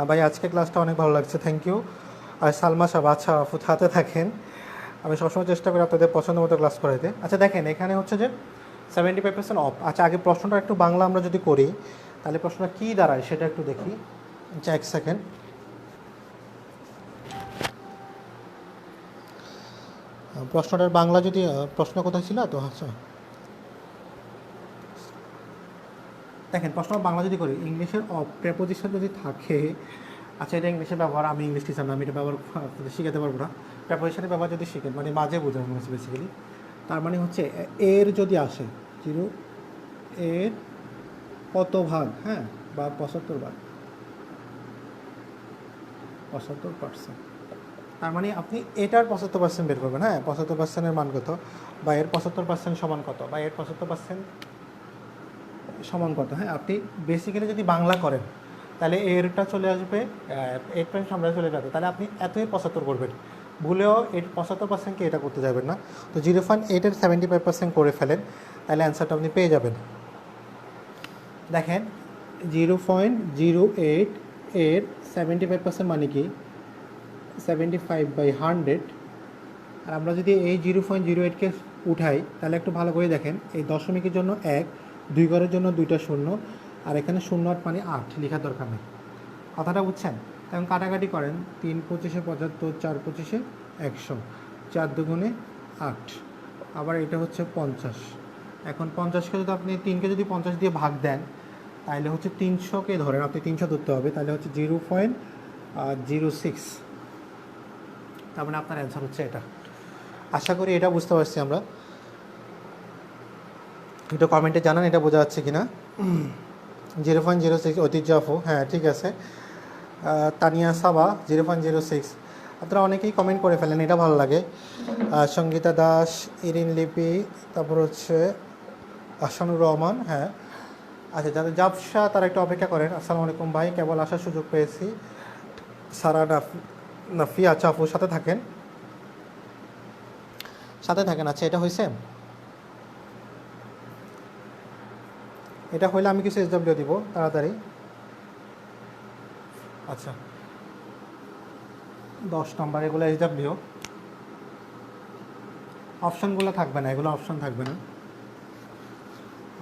ভাই আজকে ক্লাসটা অনেক ভালো লাগছে, থ্যাংক ইউ। আর সালমা সাহেব, আচ্ছা আপু হাতে থাকেন, আমি সবসময় চেষ্টা করি আপনাদের পছন্দ মতো ক্লাস করাইতে। আচ্ছা দেখেন, এখানে হচ্ছে যে 75% অফ। আচ্ছা, আগে প্রশ্নটা একটু বাংলা আমরা যদি করি তাহলে প্রশ্নটা কী দাঁড়ায় সেটা একটু দেখি। আচ্ছা, এক সেকেন্ড। প্রশ্নটার বাংলা যদি প্রশ্ন কোথায় ছিল তো? আচ্ছা দেখেন, প্রশ্ন বাংলা যদি করি, ইংলিশের অফ প্রেপোজিশন যদি থাকে, আচ্ছা এটা ইংলিশের ব্যবহার, আমি ইংলিশ টিচার না, আমি এটা ব্যবহার শিখাতে পারবো না। প্রেপোজিশনের ব্যবহার যদি শিখেন, মানে মাঝে বোঝানো হচ্ছে বেসিক্যালি। তার মানে হচ্ছে এর যদি আসে 0 এর কত ভাগ, হ্যাঁ, বা 75 ভাগ, 75%। তার মানে আপনি এটার 75% বের করবেন। হ্যাঁ, 75%-এর মান কত, বা এর 75% সমান কত, বা এর 75% সমান কত। হ্যাঁ, আপনি বেসিক্যালি যদি বাংলা করেন তাহলে এরটা চলে আসবে, এর প্রাইম সামনে চলে যাবে, তাহলে আপনি এতই 75 করবেন। ভুলেও এর 75%কে এটা করতে যাবেন না। তো 0.8-এর 75% করে ফেলেন, তাহলে অ্যান্সারটা আপনি পেয়ে যাবেন। দেখেন, 0.08 এর 75% মানে কি 75/100। আর আমরা যদি এই 0.08কে উঠাই তাহলে একটু ভালো করে দেখেন, এই দশমিকের জন্য 1, 2 ঘরের জন্য 2টা শূন্য, আর এখানে 0 8 মানে 8 লেখার দরকার নেই। কথাটা বুঝছেন? এখন কাটাকাটি করেন, 3 25-এ 75, 4 25-এ 100, 4 2 8, আবার এটা হচ্ছে 50। এখন 50কে যদি আপনি 3কে যদি 50 দিয়ে ভাগ দেন তাহলে হচ্ছে 300কে ধরেন, আপনি 300 ধরতে হবে, তাহলে হচ্ছে 0.06। তার মানে আপনার অ্যান্সার হচ্ছে এটা। আশা করি এটা বুঝতে পারছি আমরা। একটু কমেন্টে জানান এটা বোঝা যাচ্ছে কি না। 0.06 ঐতিহ্য আফু, হ্যাঁ ঠিক আছে। তানিয়া সাবা 0.06। আপনারা অনেকেই কমেন্ট করে ফেলেন, এটা ভালো লাগে। সঙ্গীতা দাস, ইরিন লিপি, তারপর হচ্ছে আসানুর রহমান, হ্যাঁ। আচ্ছা, যাদের জাবসা তারা একটু অপেক্ষা করেন। আসসালামু আলাইকুম ভাই, কেবল আসার সুযোগ পেয়েছি। সারা নাফি, আচ্ছা আপুর সাথে থাকেন, সাথে থাকেন। আচ্ছা, এটা হয়েছে, এটা হইলে আমি কিছু SW দিব তাড়াতাড়ি। আচ্ছা, 10 নম্বর, এগুলো SW। অপশানগুলো থাকবে না, এগুলো অপশান থাকবে না,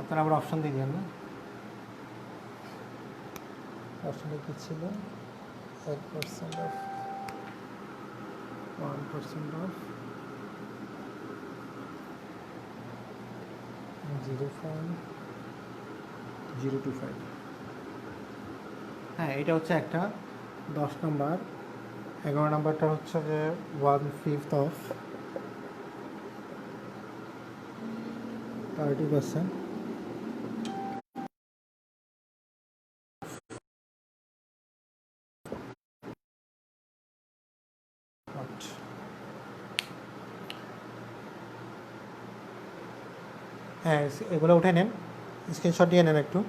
আপনারা আবার অপশান দিয়ে দিন না। অপশানে কী ছিল? 1% অফ, 1% অফ, 0.025। হ্যাঁ, এটা হচ্ছে একটা 10 নম্বর। 11 নম্বরটা হচ্ছে যে 1/5 অফ 30%। হ্যাঁ, এগুলো উঠে নেন, স্ক্রিনশট দিয়ে নেন একটু।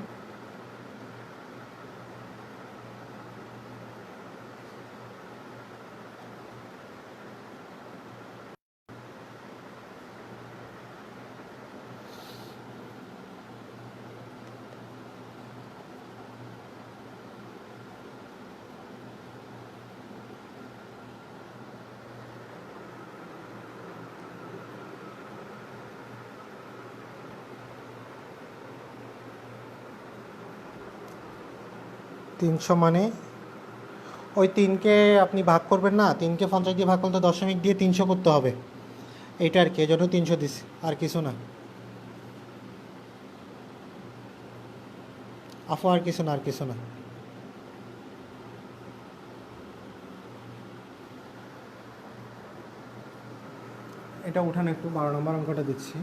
তিনশো মানে ওই 3কে আপনি ভাগ করবেন না, 3কে 50 দিয়ে ভাগ করলে তো দশমিক দিয়ে 300 করতে হবে, এইটা আর কি, এই জন্য 300 দিছি, আর কিছু না আফু, আর কিছু না, আর কিছু না। এটা উঠান একটু, 12 নম্বর অঙ্কটা দিচ্ছি।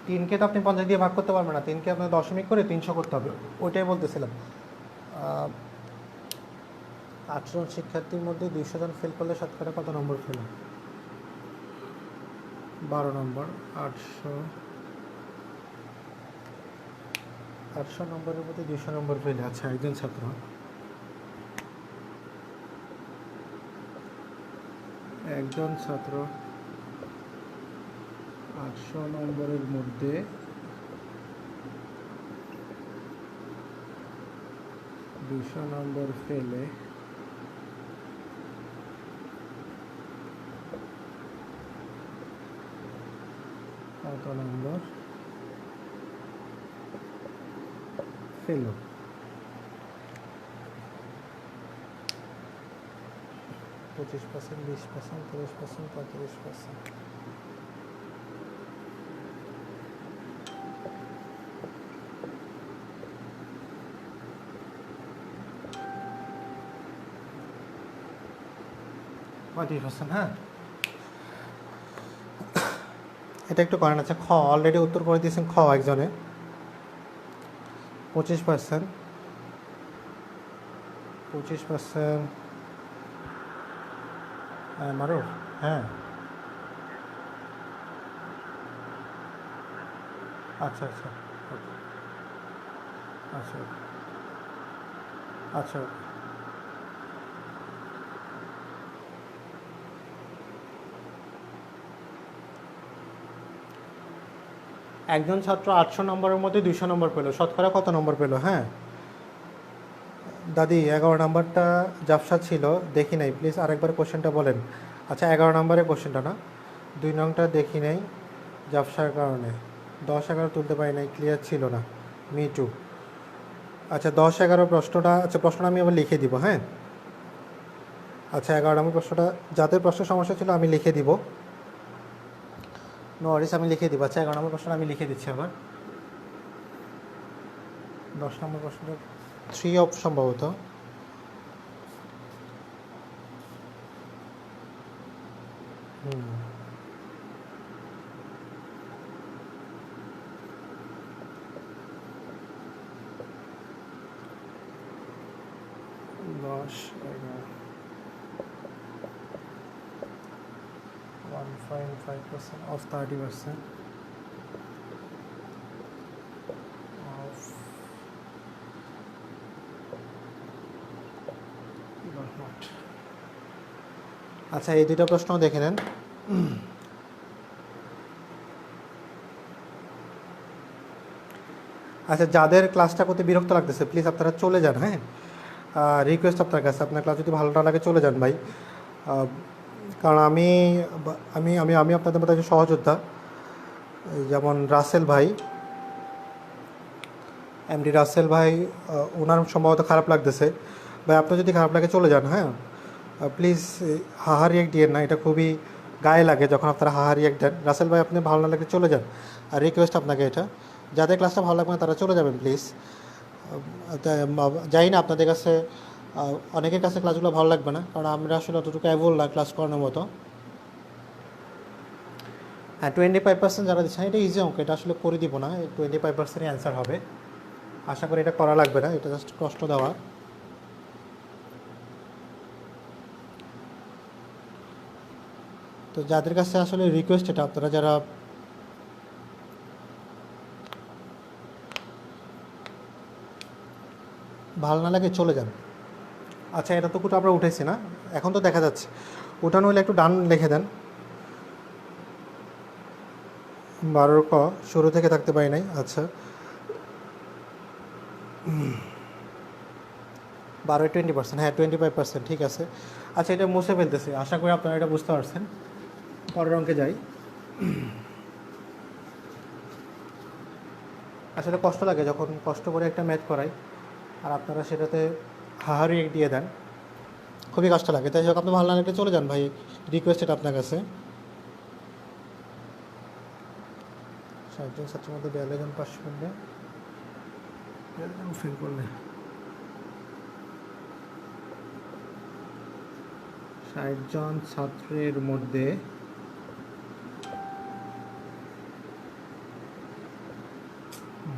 3কে তো আপনি 50 দিয়ে ভাগ করতে পারবেন না, 3কে আপনার দশমিক করে 300 করতে হবে, ওইটাই বলতেছিলাম। 8 জন শিক্ষার্থীর মধ্যে 200 জন ফেল করলে শতকরা কত নম্বর ফেল? 12 নম্বর। 800 নম্বরের মধ্যে 200 নম্বর ফেল। আচ্ছা, একজন ছাত্র 800 নম্বরের মধ্যে 200 নম্বর ফেলে কত নম্বর ফেল? 25%, 20%, 30%, 35%। হ্যাঁ, এটা একটু করেন। আচ্ছা, খ অলরেডি উত্তর করে দিয়েছেন। খ একজনে 25%, 25% মারো। হ্যাঁ, আচ্ছা আচ্ছা আচ্ছা আচ্ছা। একজন ছাত্র 800 নম্বরের মধ্যে 200 নম্বর পেল, শতকরা কত নম্বর পেল? হ্যাঁ দাদি, 11 নম্বরটা জাফসা ছিল, দেখি নাই, প্লিজ আরেকবার কোশ্চেনটা বলেন। আচ্ছা, 11 নম্বরের কোশ্চেনটা না, 2 নংটা দেখি নাই জাফসার কারণে, 10-11 তুলতে পারি নাই, ক্লিয়ার ছিল না। Me two. আচ্ছা, 10-11 প্রশ্নটা, আচ্ছা প্রশ্নটা আমি আবার লিখে দিব। হ্যাঁ, আচ্ছা 11 নম্বর প্রশ্নটা, যাদের প্রশ্ন সমস্যা ছিল আমি লিখে দিব, নো ওয়ারিস, আমি লিখে দিব। আচ্ছা, 11 নম্বর প্রশ্নটা আমি লিখে দিচ্ছি আবার। 10 নম্বর প্রশ্নটা 3 অফ সম্ভবত। দশ 1.5% of 30% of not. আচ্ছা, এই দুটো প্রশ্ন দেখে নেন। আচ্ছা, যাদের ক্লাসটা করতে বিরক্ত লাগতেছে প্লিজ আপনারা চলে যান। হ্যাঁ, রিকোয়েস্ট আপনার কাছে, আপনার ক্লাস যদি ভালো না লাগে চলে যান ভাই। কারণ আমি আমি আমি আমি আপনাদের মধ্যে একজন সহযোদ্ধা, যেমন রাসেল ভাই, এমডি রাসেল ভাই, ওনার সম্ভবত খারাপ লাগতেছে। ভাই আপনার যদি খারাপ লাগে চলে যান। হ্যাঁ, প্লিজ হাহারি এক দিয়েন না, এটা খুবই গায়ে লাগে যখন আপনারা হাহারি এক দেন। রাসেল ভাই, আপনি ভালো না লাগে চলে যান, আর রিকোয়েস্ট আপনাকে এটা, যাদের ক্লাসটা ভালো লাগবে না তারা চলে যাবেন প্লিজ। যাই না আপনাদের কাছে, অনেকের কাছে ক্লাসগুলো ভালো লাগবে না, কারণ আমরা আসলে অতটুকু অ্যাভোল না ক্লাস করানোর মতো। হ্যাঁ, 25% যারা দিচ্ছেন, এটা ইজি অঙ্ক, এটা আসলে করে দিব না, 25%ই অ্যান্সার হবে। আশা করি এটা করা লাগবে না, এটা জাস্ট কষ্ট দেওয়া। তো যাদের কাছে আসলে রিকোয়েস্ট, এটা আপনারা যারা ভালো না লাগে চলে যান। আচ্ছা, এটা তো কুটো আমরা উঠেছি না, এখন তো দেখা যাচ্ছে। উঠানো হলে একটু ডান লিখে দেন। 12 ক শুরু থেকে থাকতে পারি নাই। আচ্ছা, 12 20%, হ্যাঁ 25%, ঠিক আছে। আচ্ছা, এটা মুছে ফেলতেছি, আশা করি আপনারা এটা বুঝতে পারছেন। পরের অঙ্কে যাই। আসলে কষ্ট লাগে যখন কষ্ট করে একটা ম্যাথ করাই আর আপনারা সেটাতে হাহারি দিয়ে দেন, খুবই কষ্ট লাগে। তাই হোক, আপনি ভালো না লাগলে চলে যান ভাই, রিকোয়েস্ট এটা আপনার কাছে। 60 জন ছাত্রের মধ্যে 42 জন পাস করলে, 42 জন ফেল করলে, 60 জন ছাত্রের মধ্যে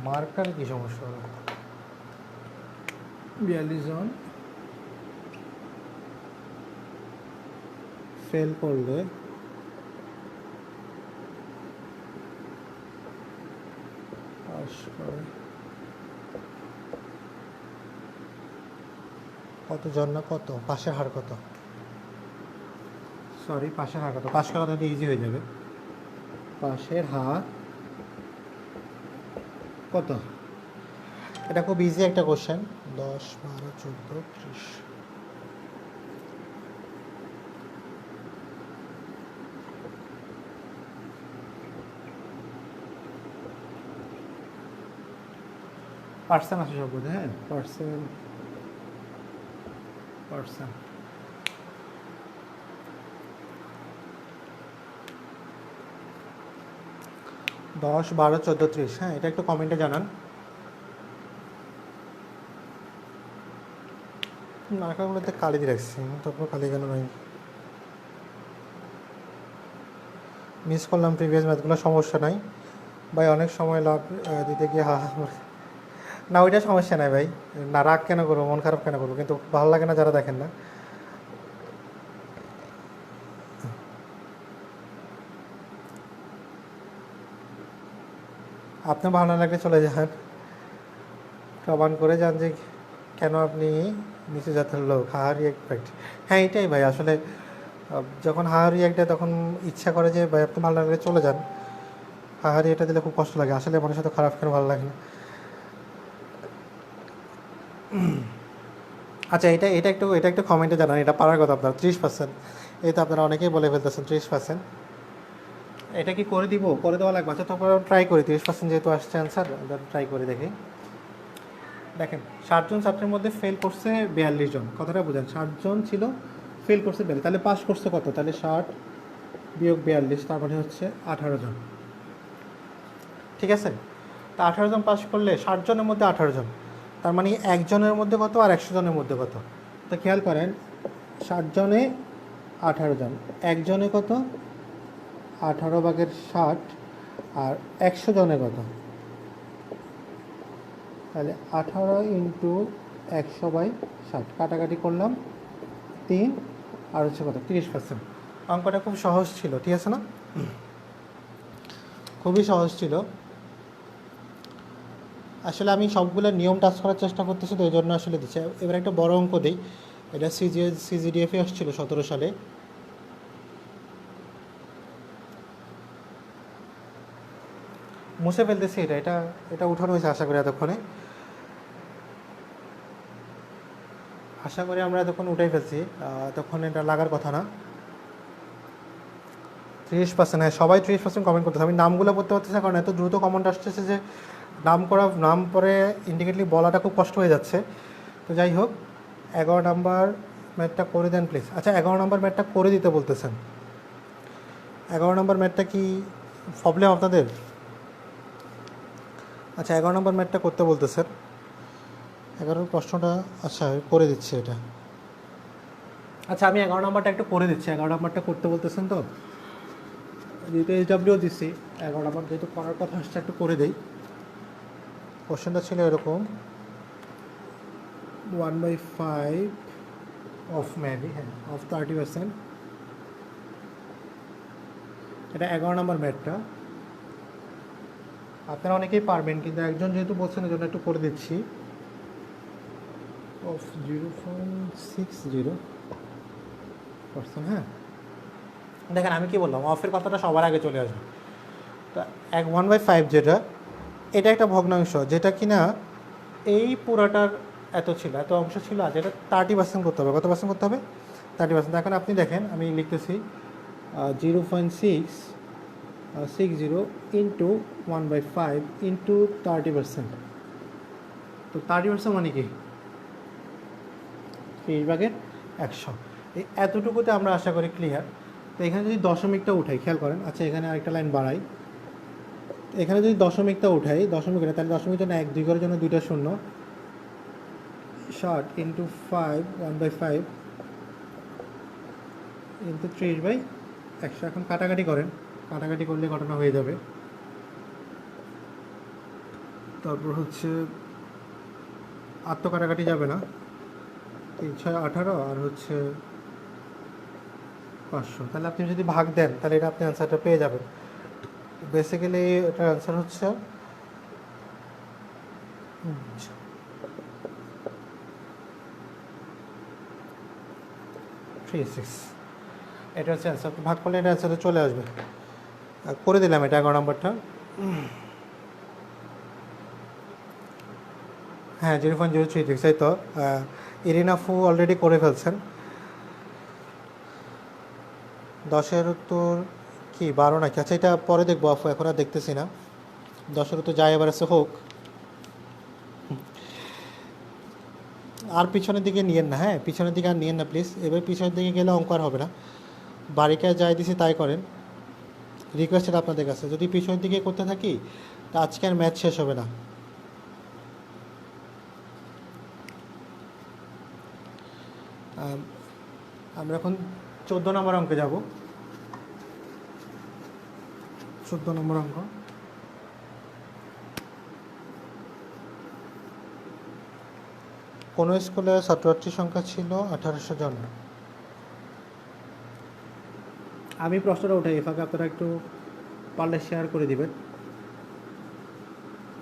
মার্কার কি সমস্যা হলো? 42 জন ফেল করলে পাস করে কতজন না কত? পাশের হার কত? সরি, পাশের হার কত? পাশ করা তো ইজি হয়ে যাবে। পাশের হার কত? এটা খুব ইজি একটা কোশ্চেন। 10, 12, 14, 30। পার্সেন্ট আছে সব বোধ, হ্যাঁ পার্সেন্ট 10, 12, 14, 30। হ্যাঁ, এটা একটু কমেন্টে জানান। মার্কারগুলোতে কালি দিয়ে রাখছি, তারপর কালি কেন নয়? মিস করলাম প্রিভিয়াস ম্যাথগুলো, সমস্যা নাই ভাই। অনেক সময় লাভ দিতে গিয়ে না, ওইটা সমস্যা নাই ভাই। না, রাগ কেন করবো, মন খারাপ কেন করবো? কিন্তু ভালো লাগে না যারা দেখেন না। আপনি ভালো না লাগলে চলে যান, প্রমাণ করে যান যে কেন আপনি নিচে জাতের লোক। হাহারি এফেক্ট, হ্যাঁ এটাই ভাই। আসলে যখন হাহারি একটা, তখন ইচ্ছা করে যে ভাই আপনি ভালো লাগলে চলে যান। হাহারি এটা দিলে খুব কষ্ট লাগে। আসলে মনের সাথে খারাপ কেন, ভালো লাগে না। আচ্ছা, এটা একটু কমেন্টে জানান। এটা পারার কথা আপনার 30%। এই তো আপনারা অনেকেই বলে ফেলতেছেন 30%। এটা কি করে দিব? করে দেওয়া লাগবে। আচ্ছা, তারপর ট্রাই করি। 30% যেহেতু আসছে অ্যান্সার, ট্রাই করে দেখি। দেখেন, 60 জন ছাত্রের মধ্যে ফেল করছে 42 জন। কথাটা বুঝেন, 60 জন ছিল, ফেল করছে 42, তাহলে পাস করছে কত? তাহলে 60 বিয়োগ 42, তার মানে হচ্ছে 18 জন। ঠিক আছে, তা 18 জন পাস করলে 60 জনের মধ্যে 18 জন, তার মানে একজনের মধ্যে কত আর 100 জনের মধ্যে কত? তো খেয়াল করেন, 60 জনে 18 জন, একজনে কত? 18/60। আর 100 জনে কত? তাহলে 18 ইন্টু 100/60, কাটাকাটি করলাম 3, আর হচ্ছে কত? 30%। অঙ্কটা খুব সহজ ছিল, ঠিক আছে না? খুবই সহজ ছিল। আসলে আমি সবগুলো নিয়ম টাচ করার চেষ্টা করতেছি, তো এই জন্য আসলে দিচ্ছি। এবার একটা বড় অঙ্ক দিই। এটা সিজিডিএফে আসছিল 17 সালে। মুছে ফেলতেছি এটা এটা এটা উঠানো হয়েছে আশা করি এতক্ষণে। আশা করি আমরা এতক্ষণ উঠাই ফেলছি। তখন এটা লাগার কথা না। 30%, হ্যাঁ সবাই 30% কমেন্ট করতেছে। আমি নামগুলো পড়তে পারতেছি না, কারণ এত দ্রুত কমেন্ট আসতেছে যে নাম পরে ইন্ডিকেটলি বলাটা খুব কষ্ট হয়ে যাচ্ছে। তো যাই হোক, 11 নাম্বার ম্যাথটা করে দেন প্লিজ। আচ্ছা, 11 নাম্বার ম্যাথটা করে দিতে বলতেছেন। 11 নাম্বার ম্যাথটা কি প্রবলেম আপনাদের? আচ্ছা, 11 নাম্বার ম্যাথটা করতে বলতেছেন। 11 প্রশ্নটা আচ্ছা করে দিচ্ছি এটা। আচ্ছা, আমি 11 নাম্বারটা একটু করে দিচ্ছি। 11 নাম্বারটা করতে বলতেছেন তো, যেহেতু এইচডাব্লিউ দিচ্ছি, 11 নাম্বার যেহেতু করার কথা আসছে, একটু করে দিই। কোশ্চেনটা ছিল এরকম, 1/5 অফ মেবি, হ্যাঁ অফ 30%। এটা 11 নম্বর ম্যাথটা। আপনারা অনেকেই পারবেন, কিন্তু একজন যেহেতু বলছেন এই জন্য একটু করে দিচ্ছি। অফ 0.60%, হ্যাঁ দেখেন আমি কি বললাম, অফের কথাটা সবার আগে চলে আসবে। তো 1/5 যেটা, এটা একটা ভগ্নাংশ, যেটা কিনা এই পুরাটার এত ছিল, এত অংশ ছিল, আর যেটা 30% করতে হবে। কত পার্সেন্ট করতে হবে? 30%। এখন আপনি দেখেন, আমি লিখতেছি 0.660 ইন্টু 1/5 ইন্টু 30%। তো 30% মানে কি? 30/100। এই এতটুকুতে আমরা আশা করি ক্লিয়ার। তো এখানে যদি দশমিকটা উঠাই, খেয়াল করেন। আচ্ছা, এখানে আরেকটা লাইন বাড়াই। এখানে যদি দশমিকটা উঠাই, দশমিক উঠাই, তাহলে দশমিকের জন্য 1, 2 ঘরের জন্য 2টা শূন্য। 60 ইন্টু 5, 1/5 ইন্টু 30/100। এখন কাটাকাটি করেন, কাটাকাটি করলে ঘটনা হয়ে যাবে। তারপর হচ্ছে 8 তো কাটাকাটি যাবে না, 3 6 18 আর হচ্ছে 500, তাহলে আপনি যদি ভাগ দেন তাহলে এটা আপনি অ্যান্সারটা পেয়ে যাবেন। বেসিক্যালি এটার অ্যান্সার হচ্ছে 36। এটা হচ্ছে অ্যান্সার, ভাগ করলে এটা অ্যান্সারে চলে আসবে। করে দিলাম এটা 11 নম্বরটা। হ্যাঁ 0.036, এই তো ইরিনা ফু অলরেডি করে ফেলছেন। 10-এর উত্তর কি 12 নাকি? আচ্ছা এটা পরে দেখবো আফু, এখন আর দেখতেছি না। 10-এর উত্তর যাই এবার হোক, আর পিছনের দিকে নিয়েন না, হ্যাঁ পিছনের দিকে আর নিয়েন না প্লিজ। এবার পিছনের দিকে গেলে অঙ্ক আর হবে না, বাড়িকায় যাই দিছি তাই করেন। রিকোয়েস্টেড আপনাদের কাছে, যদি পিছনের দিকে করতে থাকি তা আজকে আর ম্যাচ শেষ হবে না। আমরা এখন 14 নম্বর অঙ্কে যাব। 14 নম্বর অঙ্ক, কোনো স্কুলে ছাত্রছাত্রীর সংখ্যা ছিল 1800 জন। আমি প্রশ্নটা উঠাই, এই ফাঁকে আপনারা একটু পারলে শেয়ার করে দিবেন।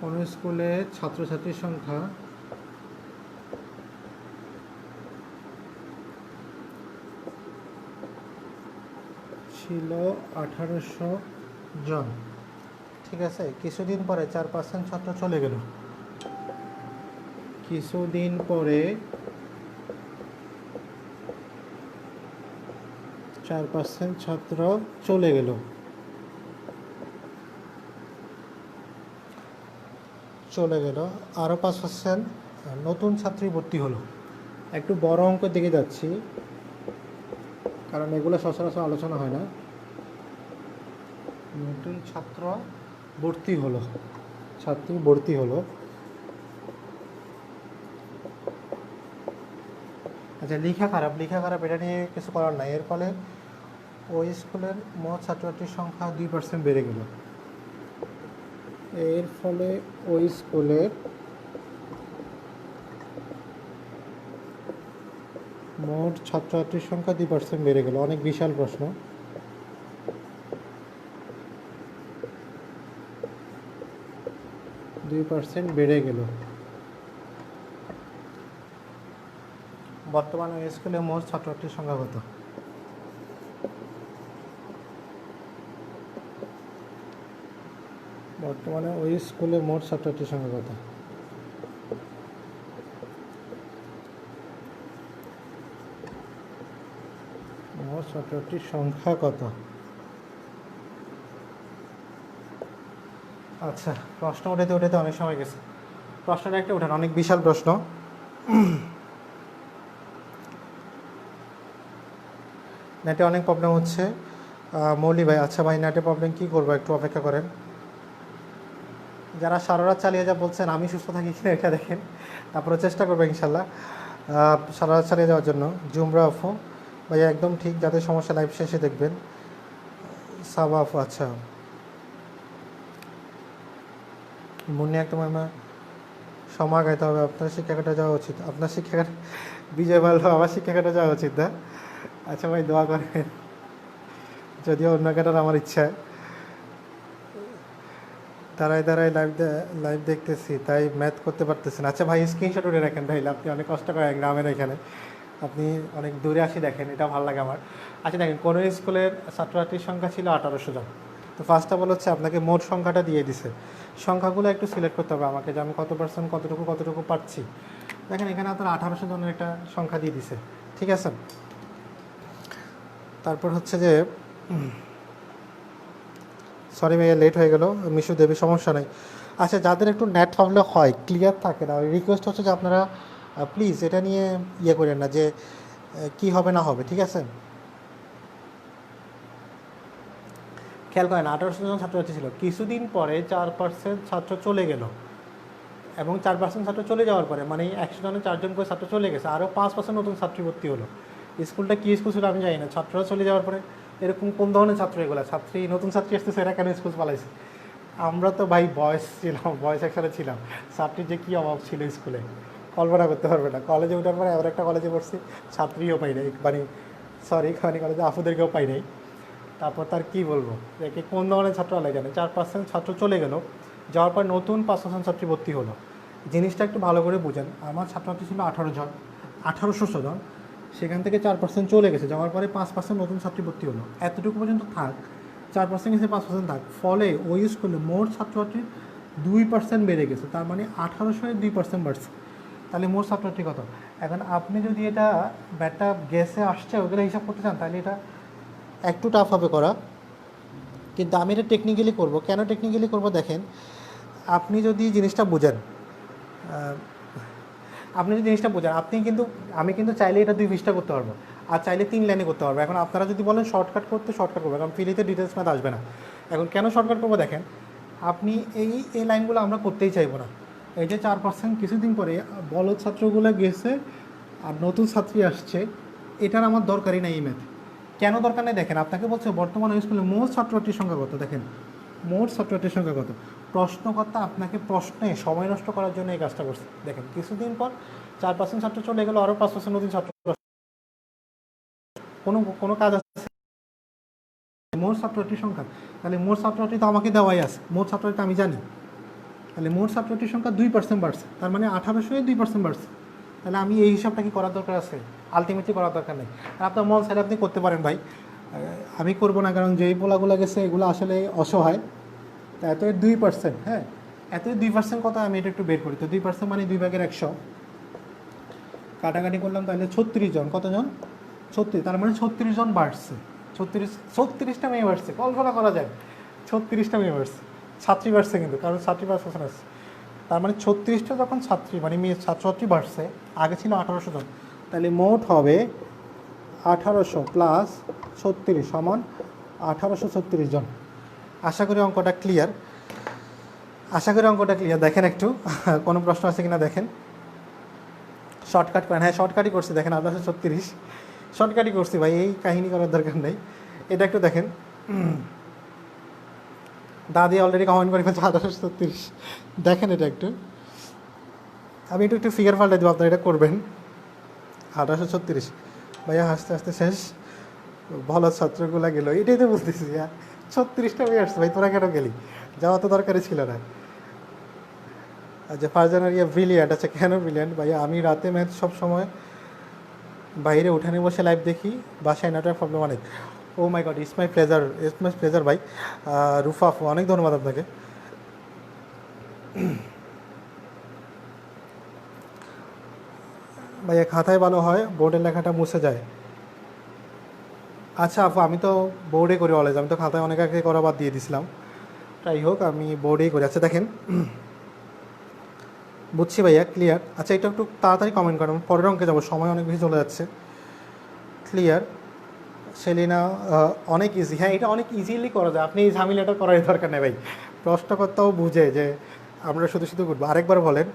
কোনো স্কুলে ছাত্রছাত্রীর সংখ্যা ছিল 1800 জন, ঠিক আছে। কিছুদিন পরে 4% ছাত্র চলে গেল। কিছুদিন পরে 4% ছাত্র চলে গেল, আরও 5% নতুন ছাত্রী ভর্তি হলো। একটু বড় অঙ্কের দিকে যাচ্ছি কারণ এগুলো সচরাচর আলোচনা হয় না। নতুন ছাত্রী ভর্তি হলো। আচ্ছা লেখা খারাপ এটা নিয়ে কিছু করার নাই। এর ফলে ওই স্কুলের মোট ছাত্রছাত্রীর সংখ্যা 2% বেড়ে গেল। এর ফলে ওই স্কুলের মোট ছাত্রছাত্রীর সংখ্যা 2% বেড়ে গেল। অনেক বিশাল প্রশ্ন। বেড়ে গেল। বর্তমানে ওই স্কুলে মোট ছাত্রছাত্রীর সংখ্যা কত? বর্তমানে ওই স্কুলে মোট ছাত্রছাত্রীর সংখ্যা কত? মোট ছাত্রছাত্রীর সংখ্যা কত? আচ্ছা প্রশ্ন উঠাতে অনেক সময় গেছে। প্রশ্নটা একটা উঠান, অনেক বিশাল প্রশ্ন। নেটে অনেক প্রবলেম হচ্ছে মৌলি ভাই। আচ্ছা ভাই নেটে প্রবলেম কী করবো, একটু অপেক্ষা করেন। যারা সারা রাত চালিয়ে যা বলছেন আমি সুস্থ থাকি কিনা এটা দেখেন, তারপরে চেষ্টা করবো ইনশাল্লাহ সারা রাত চালিয়ে যাওয়ার জন্য। জুমরা আফু ভাই একদম ঠিক, যাদের সমস্যা লাইভ শেষে দেখবেন। সাবা আফু আচ্ছা। মুন্নি একটা মামা সময় গাইতে হবে, আপনার শিক্ষাকাটা যাওয়া উচিত। আপনার শিক্ষাকাটা বিজয় বলল আমার শিক্ষাকাটা যাওয়া উচিত না। আচ্ছা ভাই দোয়া করেন, যদিও অন্য কাটার আমার ইচ্ছা। দাঁড়ায় লাইভ দেখতেছি তাই ম্যাথ করতে পারতেছেন। আচ্ছা ভাই স্ক্রিনশট উঠে রাখেন ভাই, আপনি অনেক কষ্ট করেন গ্রামের এখানে, আপনি অনেক দূরে আসি দেখেন, এটা ভালো লাগে আমার। আচ্ছা দেখেন কোনো স্কুলের ছাত্রছাত্রীর সংখ্যা ছিল 1800 জন। তো ফার্স্ট অফ অল হচ্ছে আপনাকে মোট সংখ্যাটা দিয়ে দিছে, সংখ্যাগুলো একটু সিলেক্ট করতে হবে আমাকে যে আমি কত পার্সেন্ট কতটুকু পাচ্ছি। দেখেন এখানে আপনার 1800 জনের একটা সংখ্যা দিয়ে দিছে, ঠিক আছে। তারপর হচ্ছে যে সরি ভাইয়া লেট হয়ে গেল, মিশু দেবী সমস্যা নেই। আচ্ছা যাদের একটু নেট প্রবলেম হয়, ক্লিয়ার থাকে না, রিকোয়েস্ট হচ্ছে যে আপনারা প্লিজ এটা নিয়ে ইয়ে করেন না যে কি হবে না হবে, ঠিক আছে। খেয়াল করেন 1800 জন ছাত্রছাত্রী ছিল, কিছুদিন পরে 4% ছাত্র চলে গেল, এবং 4% ছাত্র চলে যাওয়ার পরে মানে 100 জনের 4 জন করে ছাত্র চলে গেছে, আরও 5% নতুন ছাত্রী ভর্তি হলো। স্কুলটা কী স্কুল ছিল আমি জানি না, ছাত্ররা চলে যাওয়ার পরে এরকম কোন ধরনের ছাত্র এগুলো, নতুন ছাত্রী আসতেছে এরা কেন স্কুল পালাইছে, আমরা তো ভাই বয়স ছিলাম, বয়স একসাথে ছিলাম, ছাত্রীর যে কী অভাব ছিল স্কুলে কল্পনা করতে পারবে না। কলেজে ওঠার পরে এমন একটা কলেজে পড়ছি, ছাত্রীও পাই নাই, মানে সরি মানে কলেজে আপুদেরকেও পাই নাই। তারপর তার কি বলবো, একে কোন ধরনের ছাত্র আলাই জানে, 4% ছাত্র চলে গেল, যাওয়ার পর নতুন 5% ছাত্রী ভর্তি হলো। জিনিসটা একটু ভালো করে বুঝেন, আমার ছাত্রছাত্রী ছিল 18 জন, 1800 জন, সেখান থেকে 4% চলে গেছে, যাওয়ার পরে 5% নতুন ছাত্রী ভর্তি হলো। এতটুকু পর্যন্ত থাক, 4% গেছে 5% থাক, ফলে ওই স্কুলে মোট ছাত্রছাত্রীর 2% বেড়ে গেছে, তার মানে 1800-এর 2% বাড়ছে। তাহলে মোট ছাত্রছাত্রী কত? এখন আপনি যদি এটা ব্যাটটা গেসে আসছে ওগুলো হিসাব করতে চান, তাহলে এটা একটু টাফ হবে করা, কিন্তু আমি এটা টেকনিক্যালি করব। কেন টেকনিক্যালি করব দেখেন, আপনি যদি জিনিসটা বোঝেন, আপনি কিন্তু, আমি কিন্তু চাইলে এটা 2 পৃষ্ঠা করতে পারবো, আর চাইলে 3 লাইনে করতে পারবো। এখন আপনারা যদি বলেন শর্টকাট করতে, শর্টকাট করবো, কারণ ফ্রিতে ডিটেলস ম্যাথ আসবে না। এখন কেন শর্টকাট করবো দেখেন, আপনি এই লাইনগুলো আমরা করতেই চাইবো না। এই যে 4% কিছুদিন পরে বলদ ছাত্রগুলো গেছে আর নতুন ছাত্রী আসছে, এটার আমার দরকারই নাই এই ম্যাথ। কেন দরকার নেই দেখেন, আপনাকে বলছে বর্তমানে স্কুলে মোট ছাত্রছাত্রীর সংখ্যা কত, দেখেন মোট ছাত্রছাত্রীর সংখ্যা কত। প্রশ্নকর্তা আপনাকে প্রশ্নে সময় নষ্ট করার জন্য এই কাজটা করছে। দেখেন কিছুদিন পর 4% ছাত্র চলে গেলো, আরও 5% নতুন ছাত্র, কোনো কোনো কাজ আছে মোট ছাত্রছাত্রীর সংখ্যা, তাহলে মোট ছাত্রছাত্রী তো আমাকে দেওয়াই আছে, মোট ছাত্রছাত্রী আমি জানি, তাহলে মোট ছাত্রছাত্রীর সংখ্যা 2% বাড়ছে, তার মানে 1800-এ 2% বাড়ছে। তাহলে আমি এই হিসাবটা কি করার দরকার আছে? আলটিমেটলি করার দরকার নেই। আর আপনার মন চাইলে আপনি করতে পারেন ভাই, আমি করবো না, কারণ যেই পোলাগুলো গেছে এগুলো আসলে অসহায়। তা এত 2%, হ্যাঁ এত 2% কত, আমি এটা একটু বের করি। তো 2% মানে 2/100, কাটাকাটি করলাম, তাহলে 36 জন, কতজন? 36, তার মানে 36 জন বাড়ছে। 36টা মেয়ে বাড়ছে, কল্পনা করা যায়, 36টা মেয়ে বাড়ছে, ছাত্রী বাড়ছে কিন্তু, কারণ ছাত্রী 5% আছে। তার মানে 36টা যখন ছাত্রী মানে মেয়ে ছাত্রছাত্রী বাড়ছে, আগে ছিল 1800 জন, তাহলে মোট হবে 1800 প্লাস 36 সমান 1836 জন। আশা করি অঙ্কটা ক্লিয়ার, দেখেন একটু কোনো প্রশ্ন আছে কিনা দেখেন। শর্টকাট করেন, হ্যাঁ শর্টকাটই করছি, দেখেন 1836 শর্টকাটই করছি ভাই, এই কাহিনী করার দরকার নেই। এটা একটু দেখেন, দাদি অলরেডি কমেন্ট করে ফেলছে 1836, দেখেন এটা একটু, আমি একটু ফিগার পাল্টে দেবো, আপনারা এটা করবেন। 1836 ভাইয়া হাসতে হাসতে শেষ, ভালো ছাত্রগুলা গেলো, এটাই তো বলতেছি, 36টা মেয়ে আসছে ভাই, তোরা কেন গেলি, যাওয়া তো দরকারই ছিল না। আচ্ছা ফারজানারিয়া ব্রিলিয়ান্ট, আচ্ছা কেন ব্রিলিয়ান্ট ভাইয়া? আমি রাতে ম্যাথ সব সময় বাইরে উঠানে বসে লাইভ দেখি, বাসায় নেটওয়ার্ক প্রবলেম অনেক। ও মাই গড, ইটস মাই প্লেজার ভাই। রুফাফু, অনেক ধন্যবাদ আপনাকে। ভাইয়া খাতায় ভালো হয়, বোর্ডের লেখাটা মুছে যায়। আচ্ছা আপু, আমি তো বোর্ডে করি অলওয়েজ, আমি তো খাতায় অনেক আগে করা বাদ দিয়ে দিছিলাম, তাই হোক আমি বোর্ডেই করি। আচ্ছা দেখেন, বুঝছি ভাইয়া, ক্লিয়ার। আচ্ছা এটা একটু তাড়াতাড়ি কমেন্ট করেন, পরের অঙ্কে যাবো, সময় অনেক বেশি চলে যাচ্ছে। ক্লিয়ার সেলিনা, অনেক ইজি, হ্যাঁ এটা অনেক ইজিলি করা যায়, আপনি এই ঝামেলাটা করার দরকার নেই ভাই, প্রশ্নকর্তাও বুঝে যে আমরা শুধু শুধু করবো। আরেকবার বলেন,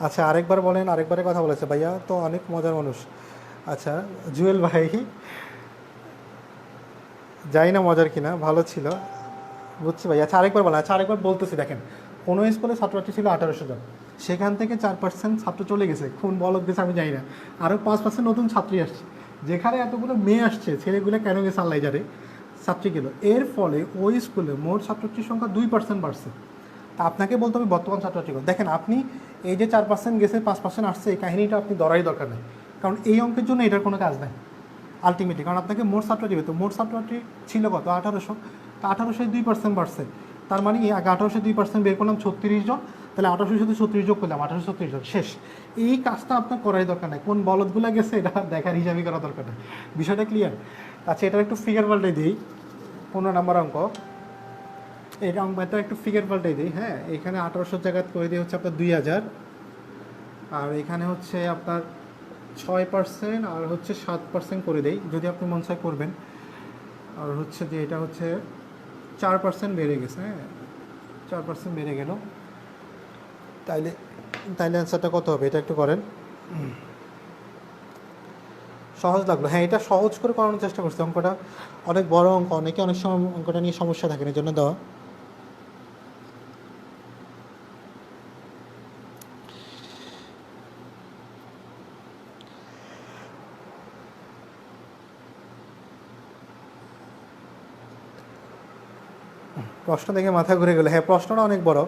আচ্ছা আরেকবার বলেন, আরেকবারের কথা বলেছে ভাইয়া তো অনেক মজার মানুষ। আচ্ছা জুয়েল ভাই, জানি না মজার কিনা, ভালো ছিল, বুঝছি ভাই। আচ্ছা আরেকবার বলেন, আচ্ছা আরেকবার বলতেছি, দেখেন কোনো স্কুলে ছাত্রছাত্রী ছিল 1800 জন, সেখান থেকে 4% ছাত্র চলে গেছে, কোন বলক গেছে আমি জানি না, আরও 5% নতুন ছাত্রী আসছে, যেখানে এতগুলো মেয়ে আসছে, ছেলেগুলো কেন গেছে আল্লাহ জানে, ছাত্রী গেল, এর ফলে ওই স্কুলে মোট ছাত্রছাত্রীর সংখ্যা 2% বাড়ছে। তা আপনাকে বলতে হবে বর্তমান ছাত্রছাত্রী, দেখেন আপনি এই যে 4% গেছে 5% আসছে, এই কাহিনীটা আপনি ধরাই দরকার নেই, কারণ এই অঙ্কের জন্য এটার কোনো কাজ নেই আলটিমেটলি, কারণ আপনাকে মোট ছাত্রছাত্রী, তো মোট ছাত্রছাত্রী ছিল কত 1800, তা 1800-এ 2% বাড়ছে, তার মানে আগে 1800-এ 2% বের করলাম 36 জন, তাহলে 1800-এর সাথে 36 যোগ করলাম, 1836 জন, শেষ। এই কাজটা আপনার করাই দরকার নেই, কোন বলদগুলো গেছে এটা দেখার হিসাবই করা দরকার নেই, বিষয়টা ক্লিয়ার। আচ্ছা এটার একটু ফিগার পাল্টে দিই, 15 নম্বর অঙ্ক, এটা অঙ্কটা একটু ফিগার পাল্টে দিই, হ্যাঁ এখানে 1800 জায়গায় করে দিয়ে হচ্ছে আপনার 2000, আর এখানে হচ্ছে আপনার 6% আর হচ্ছে 7% করে দেই, যদি আপনি মন চায় করবেন। আর হচ্ছে যে এটা হচ্ছে 4% বেড়ে গেছে, হ্যাঁ 4% বেড়ে গেল, তাইলে অ্যান্সারটা কত হবে, এটা একটু করেন। সহজ লাগলো, হ্যাঁ এটা সহজ করে করানোর চেষ্টা করছি, অঙ্কটা অনেক বড় অঙ্ক, অনেকে অনেক সময় অঙ্কটা নিয়ে সমস্যা থাকে, এই জন্য দেওয়া। প্রশ্ন দেখে মাথা ঘুরে গেল। হ্যাঁ, প্রশ্নটা অনেক বড়।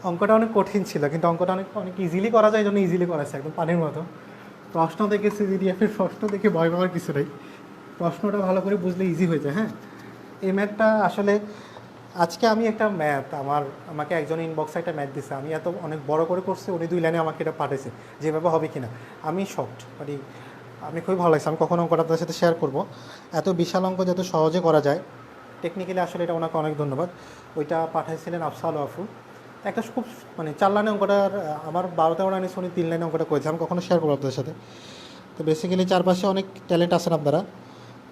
অঙ্কটা অনেক কঠিন ছিল, কিন্তু অঙ্কটা অনেক অনেক ইজিলি করা যায়, এই জন্য ইজিলি করা একদম পানির মতো। প্রশ্ন দেখে সিজিডিএফের প্রশ্ন দেখে ভয় পাওয়ার কিছু নেই, প্রশ্নটা ভালো করে বুঝলে ইজি হয়ে যায়। হ্যাঁ, এই ম্যাথটা আসলে আজকে আমি একটা ম্যাথ আমাকে একজন ইনবক্সে একটা ম্যাথ দিচ্ছে, আমি এত অনেক বড় করে করছি, উনি 2 লাইনে আমাকে এটা পাঠিয়েছে, যেভাবে হবে কিনা আমি শকড। মানে আমি খুবই ভালো লাগছে। আমি কখনো অঙ্কটা আপনার সাথে শেয়ার করবো, এত বিশাল অঙ্ক যত সহজে করা যায় টেকনিক্যালি। আসলে এটা ওনাকে অনেক ধন্যবাদ। ওইটা পাঠাইছিলেন আফসাল আফু। একটা খুব মানে 4 লাইনে অঙ্কটার, আমার 12-13 লাইনে উনি 3 লাইনে অঙ্কটা করেছে, আমি কখনো শেয়ার করবো আপনাদের সাথে। তো বেসিক্যালি চারপাশে অনেক ট্যালেন্ট আছেন আপনারা।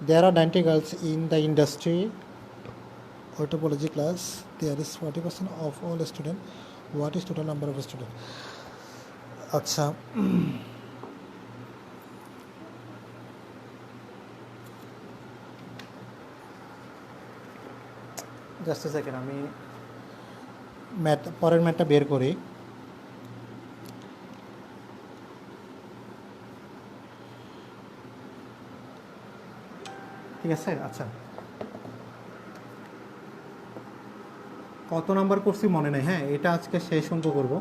দেয়ার আর 90 girls in the industry ortopology class. There is 40% of all student. What is total number of student? আচ্ছা, জাস্ট এ সেকেন্ড, আমি পরের ম্যাথটা বের করি। ঠিক আছে। আচ্ছা, কত নাম্বার করছি মনে নেই। হ্যাঁ, এটা আজকে শেষ অঙ্ক করব,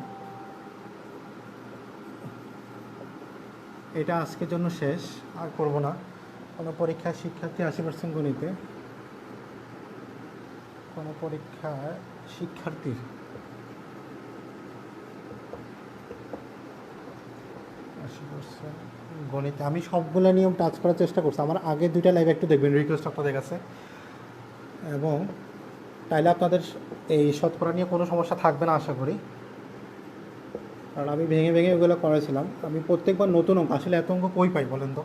এটা আজকের জন্য শেষ, আর করব না। কোনো পরীক্ষায় শিক্ষার্থী 80% গণিতে, কোনো পরীক্ষায় শিক্ষার্থীর 80% গণিতে। আমি সবগুলো নিয়ম টাচ করার চেষ্টা করছি। আমার আগের 2টা লাইভ একটু দেখবেন, রিকোয়েস্ট আপনাদের কাছে। এবং তাইলে আপনাদের এই শতকরা নিয়ে কোনো সমস্যা থাকবে না আশা করি, কারণ আমি ভেঙে ভেঙে ওগুলো করেছিলাম। আমি প্রত্যেকবার নতুন অঙ্ক, আসলে এত অঙ্ক কই পাই বলেন তো,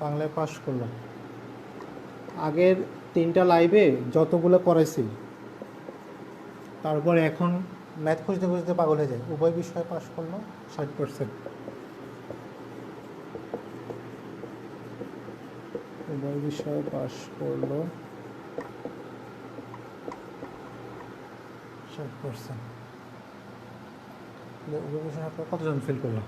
বাংলায় পাস করলাম। আগের 3টা লাইভে যতগুলো করেছি, তারপর এখন ম্যাথ খুঁজতে খুঁজতে পাগল হয়ে যায়। উভয় বিষয়ে পাস করলো 60%, উভয় বিষয়ে পাস করলো 60%। উভয় বিষয়ে আপনার কতজন ফেল করলো?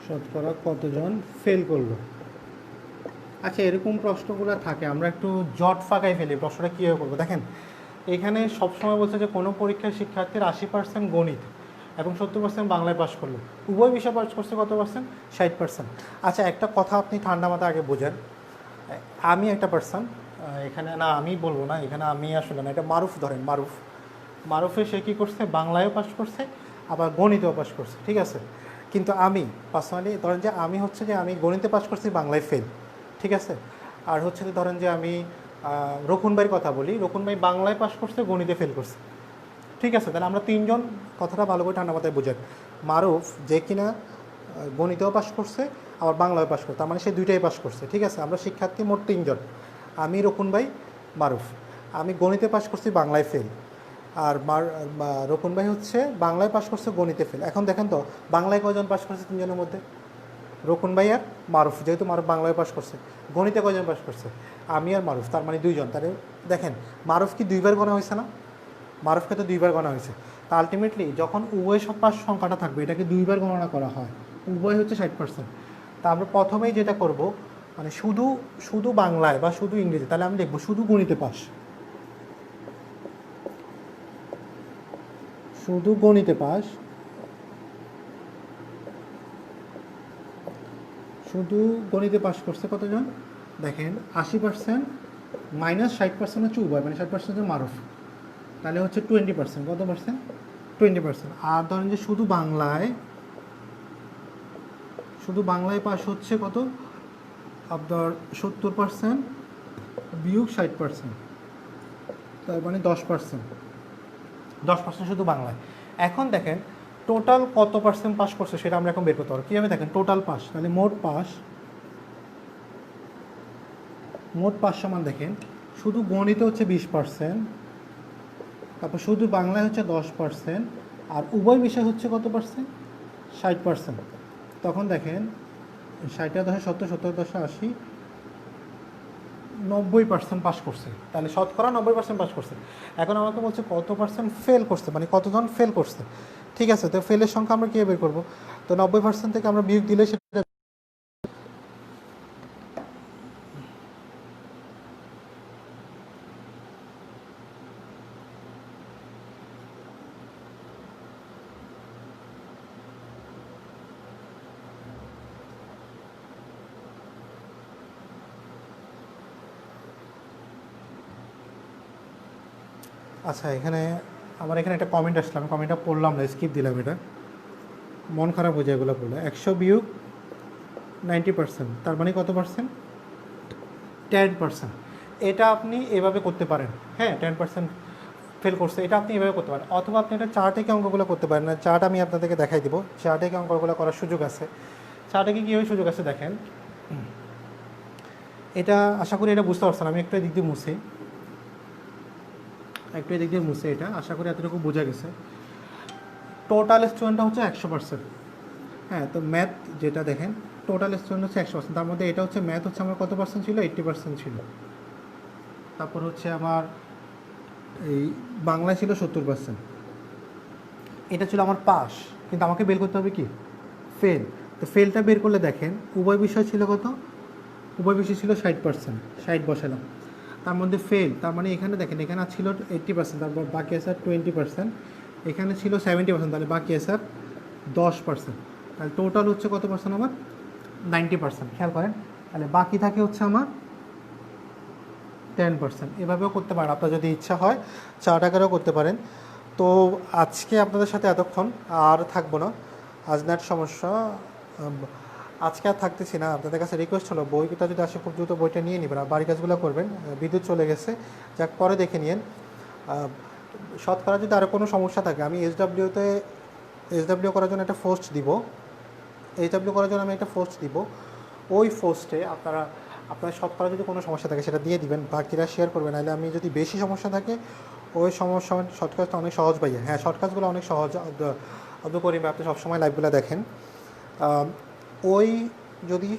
শতকরা কতজন ফেল করলো? আচ্ছা, এরকম প্রশ্নগুলো থাকে, আমরা একটু জট ফাঁকাই ফেলি। প্রশ্নটা কীভাবে করবো দেখেন, এখানে সবসময় বলছে যে কোনো পরীক্ষার শিক্ষার্থীর 80% গণিত এবং 70% বাংলায় পাস করলো। উভয় বিষয় পাস করছে কত পার্সেন্ট? 60%। আচ্ছা, একটা কথা আপনি ঠান্ডা মাথায় আগে বোঝেন। আমি একটা পার্সন, এখানে না আমি বলবো না, এখানে আমি আসলে না, এটা মারুফ ধরেন, মারুফে সে কী করছে, বাংলায়ও পাস করছে আবার গণিতেও পাস করছে, ঠিক আছে। কিন্তু আমি পার্সোনালি ধরেন যে আমি হচ্ছে যে আমি গণিতে পাস করছি, বাংলায় ফেল, ঠিক আছে। আর হচ্ছে যে ধরেন যে আমি রকুন ভাইয়ের কথা বলি, রকুন ভাই বাংলায় পাস করছে, গণিতে ফেল করছে, ঠিক আছে। তাহলে আমরা 3 জন, কথাটা ভালো করে ঠান্ডা মাথায় বোঝেন। মারুফ যে কিনা গণিতেও পাস করছে আবার বাংলায় পাস করছে, তার মানে সে 2টাই পাস করছে, ঠিক আছে। আমরা শিক্ষার্থী মোট 3 জন, আমি, রকুন ভাই, মারুফ। আমি গণিতে পাস করছি, বাংলায় ফেল। আর রকুন ভাই হচ্ছে বাংলায় পাস করছে, গণিতে ফেল। এখন দেখেন তো বাংলায় কয়জন পাস করছে 3 জনের মধ্যে? রকুন ভাই আর মারুফ, যেহেতু মারুফ বাংলায় পাস করছে। গণিতে কয়জন পাস করছে? আমি আর মারুফ, তার মানে 2 জন। তাহলে দেখেন মারুফ কি 2বার গণা হয়েছে না? মারুফকে তো 2বার গণা হয়েছে। তা আলটিমেটলি যখন উভয় পাস সংখ্যাটা থাকবে, এটাকে 2বার গণনা করা হয়, উভয় হচ্ছে 60%। তা আমরা প্রথমেই যেটা করব, মানে শুধু বাংলায় বা শুধু ইংরেজি, তাহলে আমি দেখবো শুধু গণিতে পাস, শুধু গণিতে পাস, শুধু গণিতে পাস করছে কতজন দেখেন, 80% মাইনাস 60% হচ্ছে উভয়, মানে 60% হচ্ছে মারুফ, তাহলে হচ্ছে 20%। কত পার্সেন্ট? 20%। আর ধরেন যে শুধু বাংলায় পাস হচ্ছে কত, আপনার 70% বিয়োগ 60%, তার মানে 10%। 10% শুধু বাংলায়। এখন দেখেন টোটাল কত পার্সেন্ট পাস করছে সেটা আমরা এখন বের করতে পারবো কীভাবে। দেখেন টোটাল পাস, তাহলে মোট পাস সমান দেখেন শুধু গণিতে হচ্ছে 20%, তারপর শুধু বাংলায় হচ্ছে 10%, আর উভয় বিষয় হচ্ছে কত পার্সেন্ট? 60%। তখন দেখেন 60 10 70 70 10 80, 90% পাস করছে, তাহলে শতকরা 90% পাস করছে। এখন আমাকে বলছে কত পার্সেন্ট ফেল করছে, মানে কতজন ফেল করছে। ঠিক আছে, তো ফেলের সংখ্যা আমরা কীভাবে বের করবো? তো 90% থেকে আমরা বিয়োগ দিলে সেটা, আচ্ছা এখানে আমার এখানে একটা কমেন্ট আসলাম, কমেন্টটা পড়লাম না, স্কিপ দিলাম, এটা মন খারাপ হয়ে যায় এগুলো পড়লে। 100 বিয়োগ 90%, তার মানে কত পার্সেন্ট? 10%। এটা আপনি এভাবে করতে পারেন, হ্যাঁ 10% ফেল করছে, এটা আপনি এভাবে করতে পারেন। অথবা আপনি এটা চার্টে কি অঙ্কগুলো করতে পারেন, না চার্ট আমি আপনাদেরকে দেখাই দিব, চার্টে কি অঙ্কগুলো করার সুযোগ আছে। চার্টে কি কীভাবে সুযোগ আছে দেখেন, এটা আশা করি এটা বুঝতে পারছেন। আমি একটু এদিক দিয়ে মুছি, একটু এদিক দিয়ে মুছে, এটা আশা করি এতটুকু বোঝা গেছে। টোটাল স্টুডেন্টটা হচ্ছে 100%, হ্যাঁ। তো ম্যাথ যেটা দেখেন, টোটাল স্টুডেন্ট হচ্ছে 100%, তার মধ্যে এটা হচ্ছে ম্যাথ হচ্ছে আমার কত পার্সেন্ট ছিল? 80% ছিল। তারপর হচ্ছে আমার এই বাংলায় ছিল 70%, এটা ছিল আমার পাস। কিন্তু আমাকে বের করতে হবে কি? ফেল। তো ফেলটা বের করলে দেখেন উভয় বিষয় ছিল কত? উভয় বিষয় ছিল 60%, 60 বসালাম। তার মধ্যে ফেল, তার মানে এখানে দেখেন এখানে ছিল 80%, তারপর বাকি আছে 20%, এখানে ছিল 70%, তাহলে বাকি আছে 10%। তাহলে টোটাল হচ্ছে কত পার্সেন্ট আমার? 90%। খেয়াল করেন, তাহলে বাকি থাকে হচ্ছে আমার 10%। এভাবেও করতে পারেন, আপনার যদি ইচ্ছা হয় 4 টাকারও করতে পারেন। তো আজকে আপনাদের সাথে এতক্ষণ আর থাকবো না, আজ নেট সমস্যা, আজকে আর থাকতেছি না। আপনাদের কাছে রিকোয়েস্ট হলো বইটা যদি আসে খুব দ্রুত বইটা নিয়ে নেবেন, আর বাড়ির কাজগুলো করবেন। বিদ্যুৎ চলে গেছে, যাক পরে দেখে নিন। শতকরা যদি আরও কোনো সমস্যা থাকে, আমি এসডাব্লিউ করার জন্য একটা পোস্ট দিব, এইচডাব্লিউ করার জন্য আমি একটা পোস্ট দিব। ওই পোস্টে আপনার শতকরা যদি কোনো সমস্যা থাকে সেটা দিয়ে দিবেন, বাকিরা শেয়ার করবেন। নাহলে আমি যদি বেশি সমস্যা থাকে, ওই সমস্যা শর্ট কাজটা অনেক সহজ পাই, হ্যাঁ শর্ট কাজগুলো অনেক সহজ। আব্দুল করিম আপনি সবসময় লাইভগুলো দেখেন। ওই যদি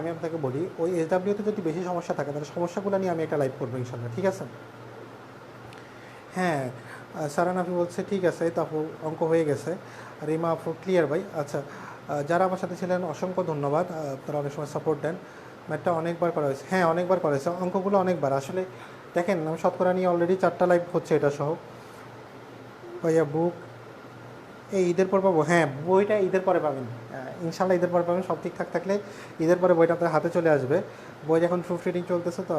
আমি আপনাকে বলি, ওই এসডাব্লিউতে যদি বেশি সমস্যা থাকে তাহলে সমস্যাগুলো নিয়ে আমি একটা লাইভ করবো ইনশাল্লাহ, ঠিক আছে? হ্যাঁ সারান আপনি বলছে ঠিক আছে, তারপর অঙ্ক হয়ে গেছে। রিমা আপু ক্লিয়ার ভাই। আচ্ছা, যারা আমার সাথে ছিলেন অসংখ্য ধন্যবাদ, তারা অনেক সময় সাপোর্ট দেন। ম্যাথটা অনেকবার করা হয়েছে, হ্যাঁ অনেকবার করা হয়েছে, অঙ্কগুলো অনেকবার। আসলে দেখেন আমি শতকরা নিয়ে অলরেডি 4টা লাইভ হচ্ছে এটা সহ। ভাইয়া বুক এই ঈদের পর পাবো? হ্যাঁ বইটা ঈদের পরে পাবেন, ইনশাল্লাহ ঈদের পরে পাবেন। সব ঠিকঠাক থাকলে ঈদের পরে বইটা আপনার হাতে চলে আসবে। বই এখন প্রুফ রিডিং চলতেছে, তো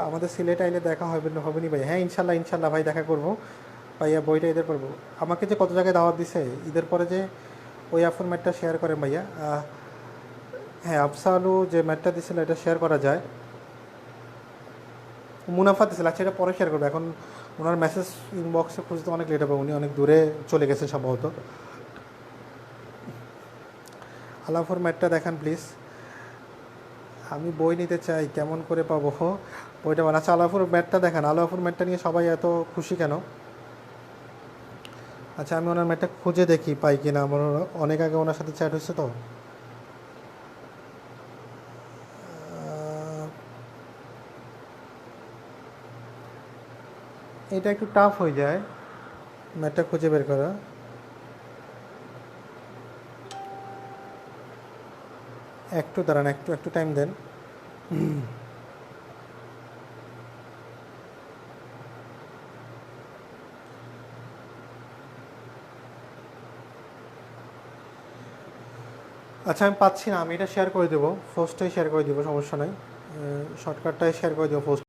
আমাদের সিলেটে আইলে দেখা হবে নি ভাই? হ্যাঁ ইনশাল্লাহ ভাই দেখা করবো ভাইয়া, বইটা ঈদের পড়বো। আমাকে যে কত জায়গায় দাওয়াত দিছে ঈদের পরে, যে ওই আফুর ম্যাটটা শেয়ার করেন ভাইয়া। হ্যাঁ আফসালু যে ম্যাটটা দিছিল এটা শেয়ার করা যায়, মুনাফা দিছিল। আচ্ছা এটা পরে শেয়ার করবো, এখন ওনার মেসেজ ইনবক্সে খুঁজতে অনেক লেট হবে, উনি অনেক দূরে চলে গেছেন সম্ভবত। আলাফুর ম্যাটটা দেখান প্লিজ, আমি বই নিতে চাই, কেমন করে পাবো বইটা? আচ্ছা আলাফুর ম্যাটটা দেখান, আলাফুর ম্যাটটা নিয়ে সবাই এত খুশি কেন? আচ্ছা আমি ওনার ম্যাটটা খুঁজে দেখি পাই কিনা, আমার অনেক আগে ওনার সাথে চ্যাট হয়েছে তো। এটা একটু টাফ হয়ে যায় ম্যাটটা খুঁজে বের করা। একটু দাঁড়ান, একটু টাইম দেন। আচ্ছা আমি পাচ্ছি না, আমি এটা শেয়ার করে দেবো, পোস্টটাই শেয়ার করে দেবো, সমস্যা নাই, শর্টকাটটাই শেয়ার করে দেবো পোস্ট।